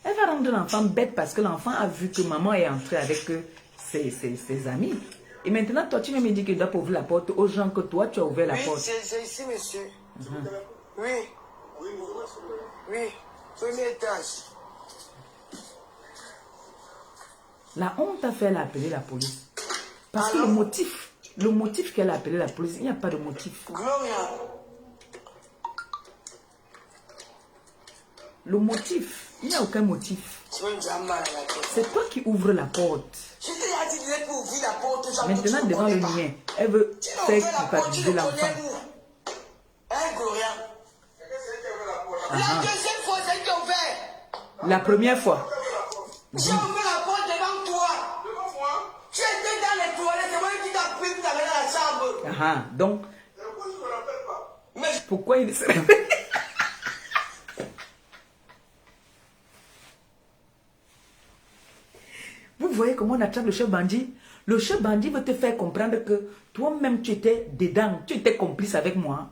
Elle va rendre l'enfant bête parce que l'enfant a vu que maman est entrée avec ses amis. Et maintenant, toi, tu viens me dire que tu dois pas ouvrir la porte aux gens que toi, tu as ouvert la Oui, porte. c'est ici, monsieur. Oui. Oui. Premier étage. La honte a fait, elle a appelé la police. Parce que le motif qu'elle a appelé la police, il n'y a pas de motif. Gloria. Le motif, il n'y a aucun motif. Tu veux me dire mal à la tête. C'est toi qui ouvres la porte. Je t'ai dit de ne pas ouvrir la porte. Maintenant, devant le mien, elle veut Tu n'as faire ouvert la porte, tu culpabiliser le l'enfant. connais où? Hein, Gloria? La deuxième fois, c'est qui a ouvert. La première fois. J'ai ouvert la porte devant toi. Devant moi. Tu étais dans les toilettes, c'est moi qui t'ai pris, tu t'avais dans la chambre. Donc, Pourquoi je ne me rappelle pas? Mais pourquoi il se réveille? Vous voyez comment on attrape le chef bandit? Le chef bandit veut te faire comprendre que toi-même tu étais dedans, tu étais complice avec moi.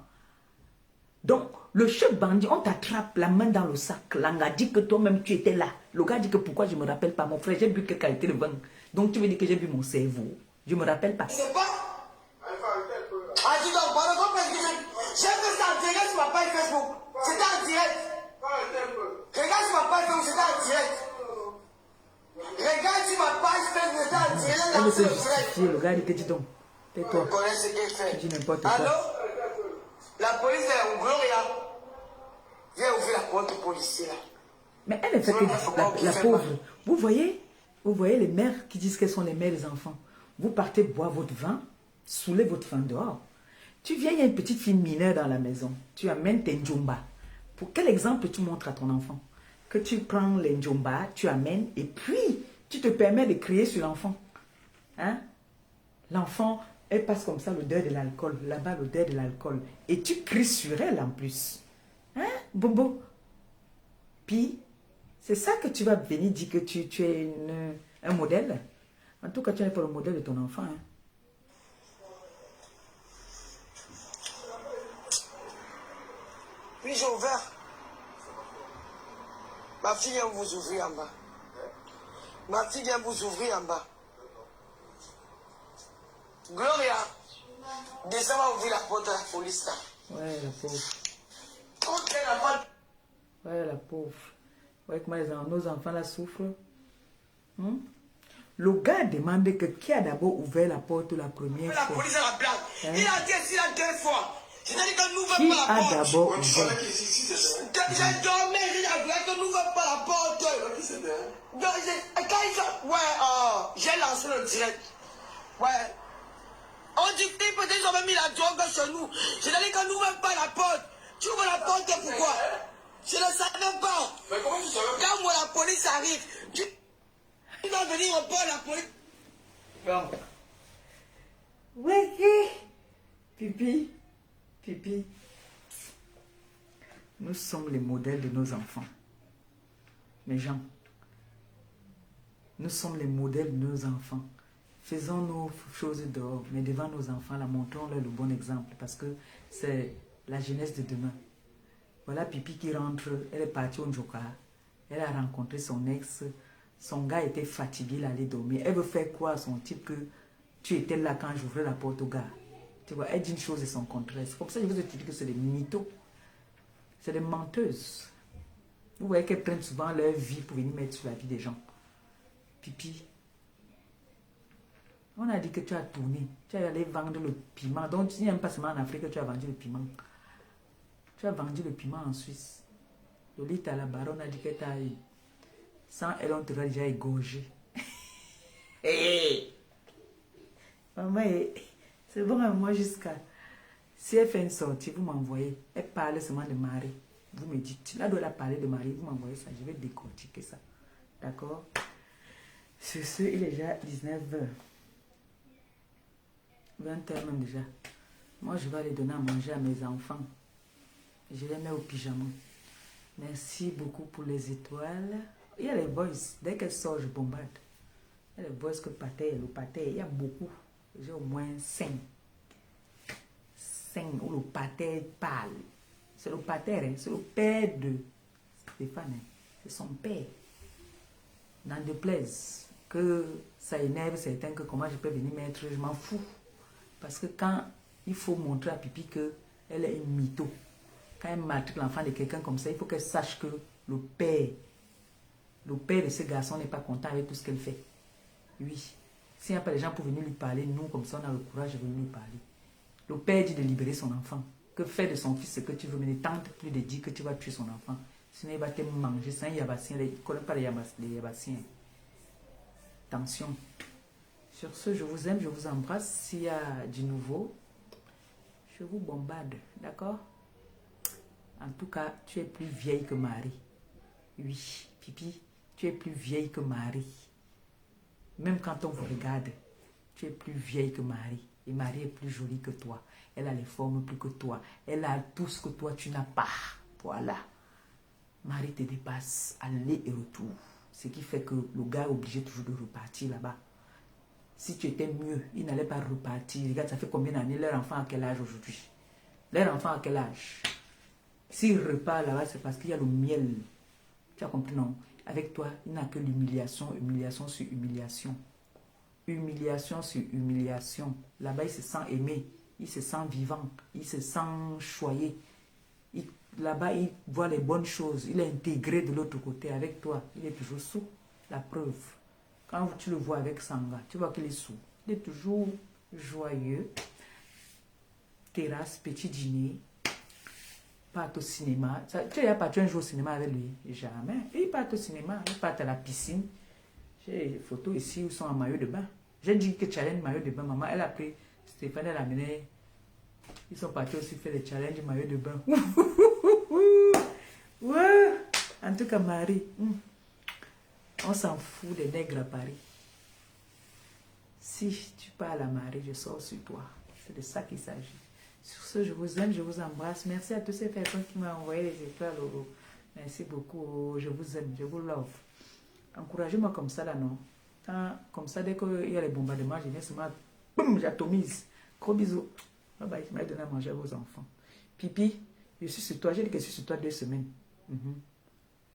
Donc, Le chef bandit, on t'attrape la main dans le sac. Langa dit que toi-même tu étais là. Le gars dit que pourquoi je ne me rappelle pas. Mon frère, j'ai bu quelle qualité de vin. Donc tu veux dire que j'ai bu mon cerveau. Je ne me rappelle pas. C'est pas. Ah, tu dois pas le j'ai fait ça en direct sur ma page Facebook. C'était en direct. Regarde sur ma page Facebook, c'était en direct. Regarde sur ma page Facebook, c'était en direct. Elle veut se justifier. Le gars dit que dis donc. Tais-toi. Tu connais ce qu'elle fait. Tu dis n'importe quoi. Allô? La police est au Gloria. Viens ouvrir la porte au policier là. Mais elle est fait que la pauvre. Vous voyez les mères qui disent qu'elles sont les mères des enfants. Vous partez boire votre vin, saouler votre faim dehors. Tu viens, il y a une petite fille mineure dans la maison. Tu amènes tes njomba. Pour quel exemple tu montres à ton enfant? Que tu prends les njomba, tu amènes et puis tu te permets de crier sur l'enfant. Hein? L'enfant, elle passe comme ça le deuil de l'alcool. Là-bas, le deuil de l'alcool. Et tu cries sur elle en plus. Hein, Bobo? Puis, c'est ça que tu vas venir dire que tu es un modèle? En tout cas, tu n'es pas le modèle de ton enfant. Hein? Puis j'ai ouvert. Ma fille vient vous ouvrir en bas. Ma fille vient vous ouvrir en bas. Gloria, descends, va ouvrir la porte à la police là. Ouais, la pauvre. Quand elle n'a pas. Ouais, la pauvre. Ouais, comment nos enfants là souffrent. Le gars a demandé que qui a d'abord ouvert la porte la première La fois. police a la blague. Hein? Il a dit ici la deux fois. C'est-à-dire que nous Qui ne pas la a porte. d'abord ouvert? J'ai dormi, il a dit que nous ne pas la porte. Donc, j'ai lancé le direct. Ouais. On dit que peut-être ils ont même mis la drogue chez nous. C'est-à-dire que nous ne pas la porte. Tu ouvres la porte pourquoi? Je ne savais pas. Mais comment tu savais? Quand moi la police arrive, tu dois venir au port la police. Bon. Ouais, pipi, pipi. Nous sommes les modèles de nos enfants. Mes gens. Nous sommes les modèles de nos enfants. Faisons nos choses dehors, mais devant nos enfants, là, montrons-leur le bon exemple parce que c'est la jeunesse de demain. Voilà Pipi qui rentre, elle est partie au Njoka. Elle a rencontré son ex. Son gars était fatigué, il allait dormir. Elle veut faire quoi à son type que tu étais là quand j'ouvrais la porte au gars? Tu vois, elle dit une chose et son contraire. C'est comme ça que je vous ai dit que c'est des mythos. C'est des menteuses. Vous voyez qu'elles prennent souvent leur vie pour venir mettre sur la vie des gens. Pipi. On a dit que tu as tourné. Tu es allé vendre le piment. Donc, tu n'aimes pas seulement en Afrique que tu as vendu le piment. Tu as vendu le piment en Suisse. Lolita, la baronne, a dit que tu as eu. Sans elle, on t'aurait déjà égorgé. Hey. Maman, c'est bon à moi jusqu'à... Si elle fait une sortie, vous m'envoyez. Elle parle seulement de mari. Vous me dites, là, doit la parler de mari, vous m'envoyez ça. Je vais décortiquer ça. D'accord? Sur ce, il est déjà 19h. 20h même déjà. Moi, je vais aller donner à manger à mes enfants. Je les mets au pyjama. Merci beaucoup pour les étoiles. Il y a les voices. Dès qu'elles sortent, je bombarde. Il y a les voices que le pâté, il y a beaucoup. J'ai au moins 5. 5 où le pâté parle. C'est le pâté, hein? C'est le père de Stéphane. Hein? C'est son père. N'en déplaise que ça énerve certains que comment je peux venir mettre, je m'en fous. Parce que quand il faut montrer à Pipi qu'elle est une mytho, quand elle matricule l'enfant de quelqu'un comme ça, il faut qu'elle sache que le père de ce garçon n'est pas content avec tout ce qu'elle fait. Oui. S'il n'y a pas de gens pour venir lui parler, nous, comme ça, on a le courage de venir lui parler. Le père dit de libérer son enfant. Que faire de son fils ce que tu veux, mais ne tente plus de dire que tu vas tuer son enfant. Sinon, il va te manger. C'est un yabassien. Il ne connaît pas les yabassiens. Attention. Sur ce, je vous aime, je vous embrasse. S'il y a du nouveau, je vous bombarde. D'accord? En tout cas, tu es plus vieille que Marie. Oui, Pipi, tu es plus vieille que Marie. Même quand on vous regarde, tu es plus vieille que Marie. Et Marie est plus jolie que toi. Elle a les formes plus que toi. Elle a tout ce que toi, tu n'as pas. Voilà. Marie te dépasse, aller et retour. Ce qui fait que le gars est obligé toujours de repartir là-bas. Si tu étais mieux, il n'allait pas repartir. Regarde, ça fait combien d'années? Leur enfant à quel âge aujourd'hui? Leur enfant à quel âge? S'il repart là-bas, c'est parce qu'il y a le miel. Tu as compris, non? Avec toi, il n'a que l'humiliation, humiliation sur humiliation. Humiliation sur humiliation. Là-bas, il se sent aimé, il se sent vivant, il se sent choyé. Là-bas, il voit les bonnes choses. Il est intégré de l'autre côté avec toi. Il est toujours sous. La preuve. Quand tu le vois avec Sanga, tu vois qu'il est sous. Il est toujours joyeux. Terrasse, petit dîner. Part au cinéma. Tu as parti un jour au cinéma avec lui? Jamais. Il part au cinéma. Il part à la piscine. J'ai des photos ici où ils sont en maillot de bain. J'ai dit que challenge maillot de bain. Maman, elle a pris Stéphane, elle a amené. Ils sont partis aussi faire les challenges maillot de bain. Ouais. En tout cas, Marie, on s'en fout des nègres à Paris. Si tu parles à Marie, je sors sur toi. C'est de ça qu'il s'agit. Sur ce, je vous aime, je vous embrasse. Merci à toutes ces personnes qui m'ont envoyé les étoiles. Merci beaucoup. Je vous aime, je vous love. Encouragez-moi comme ça, là, non? Comme ça, dès qu'il y a les bombardements, je viens seulement, boum, j'atomise. Gros bisous. Bye bye, je vais donner à manger à vos enfants. Pipi, je suis sur toi. J'ai dit que je suis sur toi 2 semaines.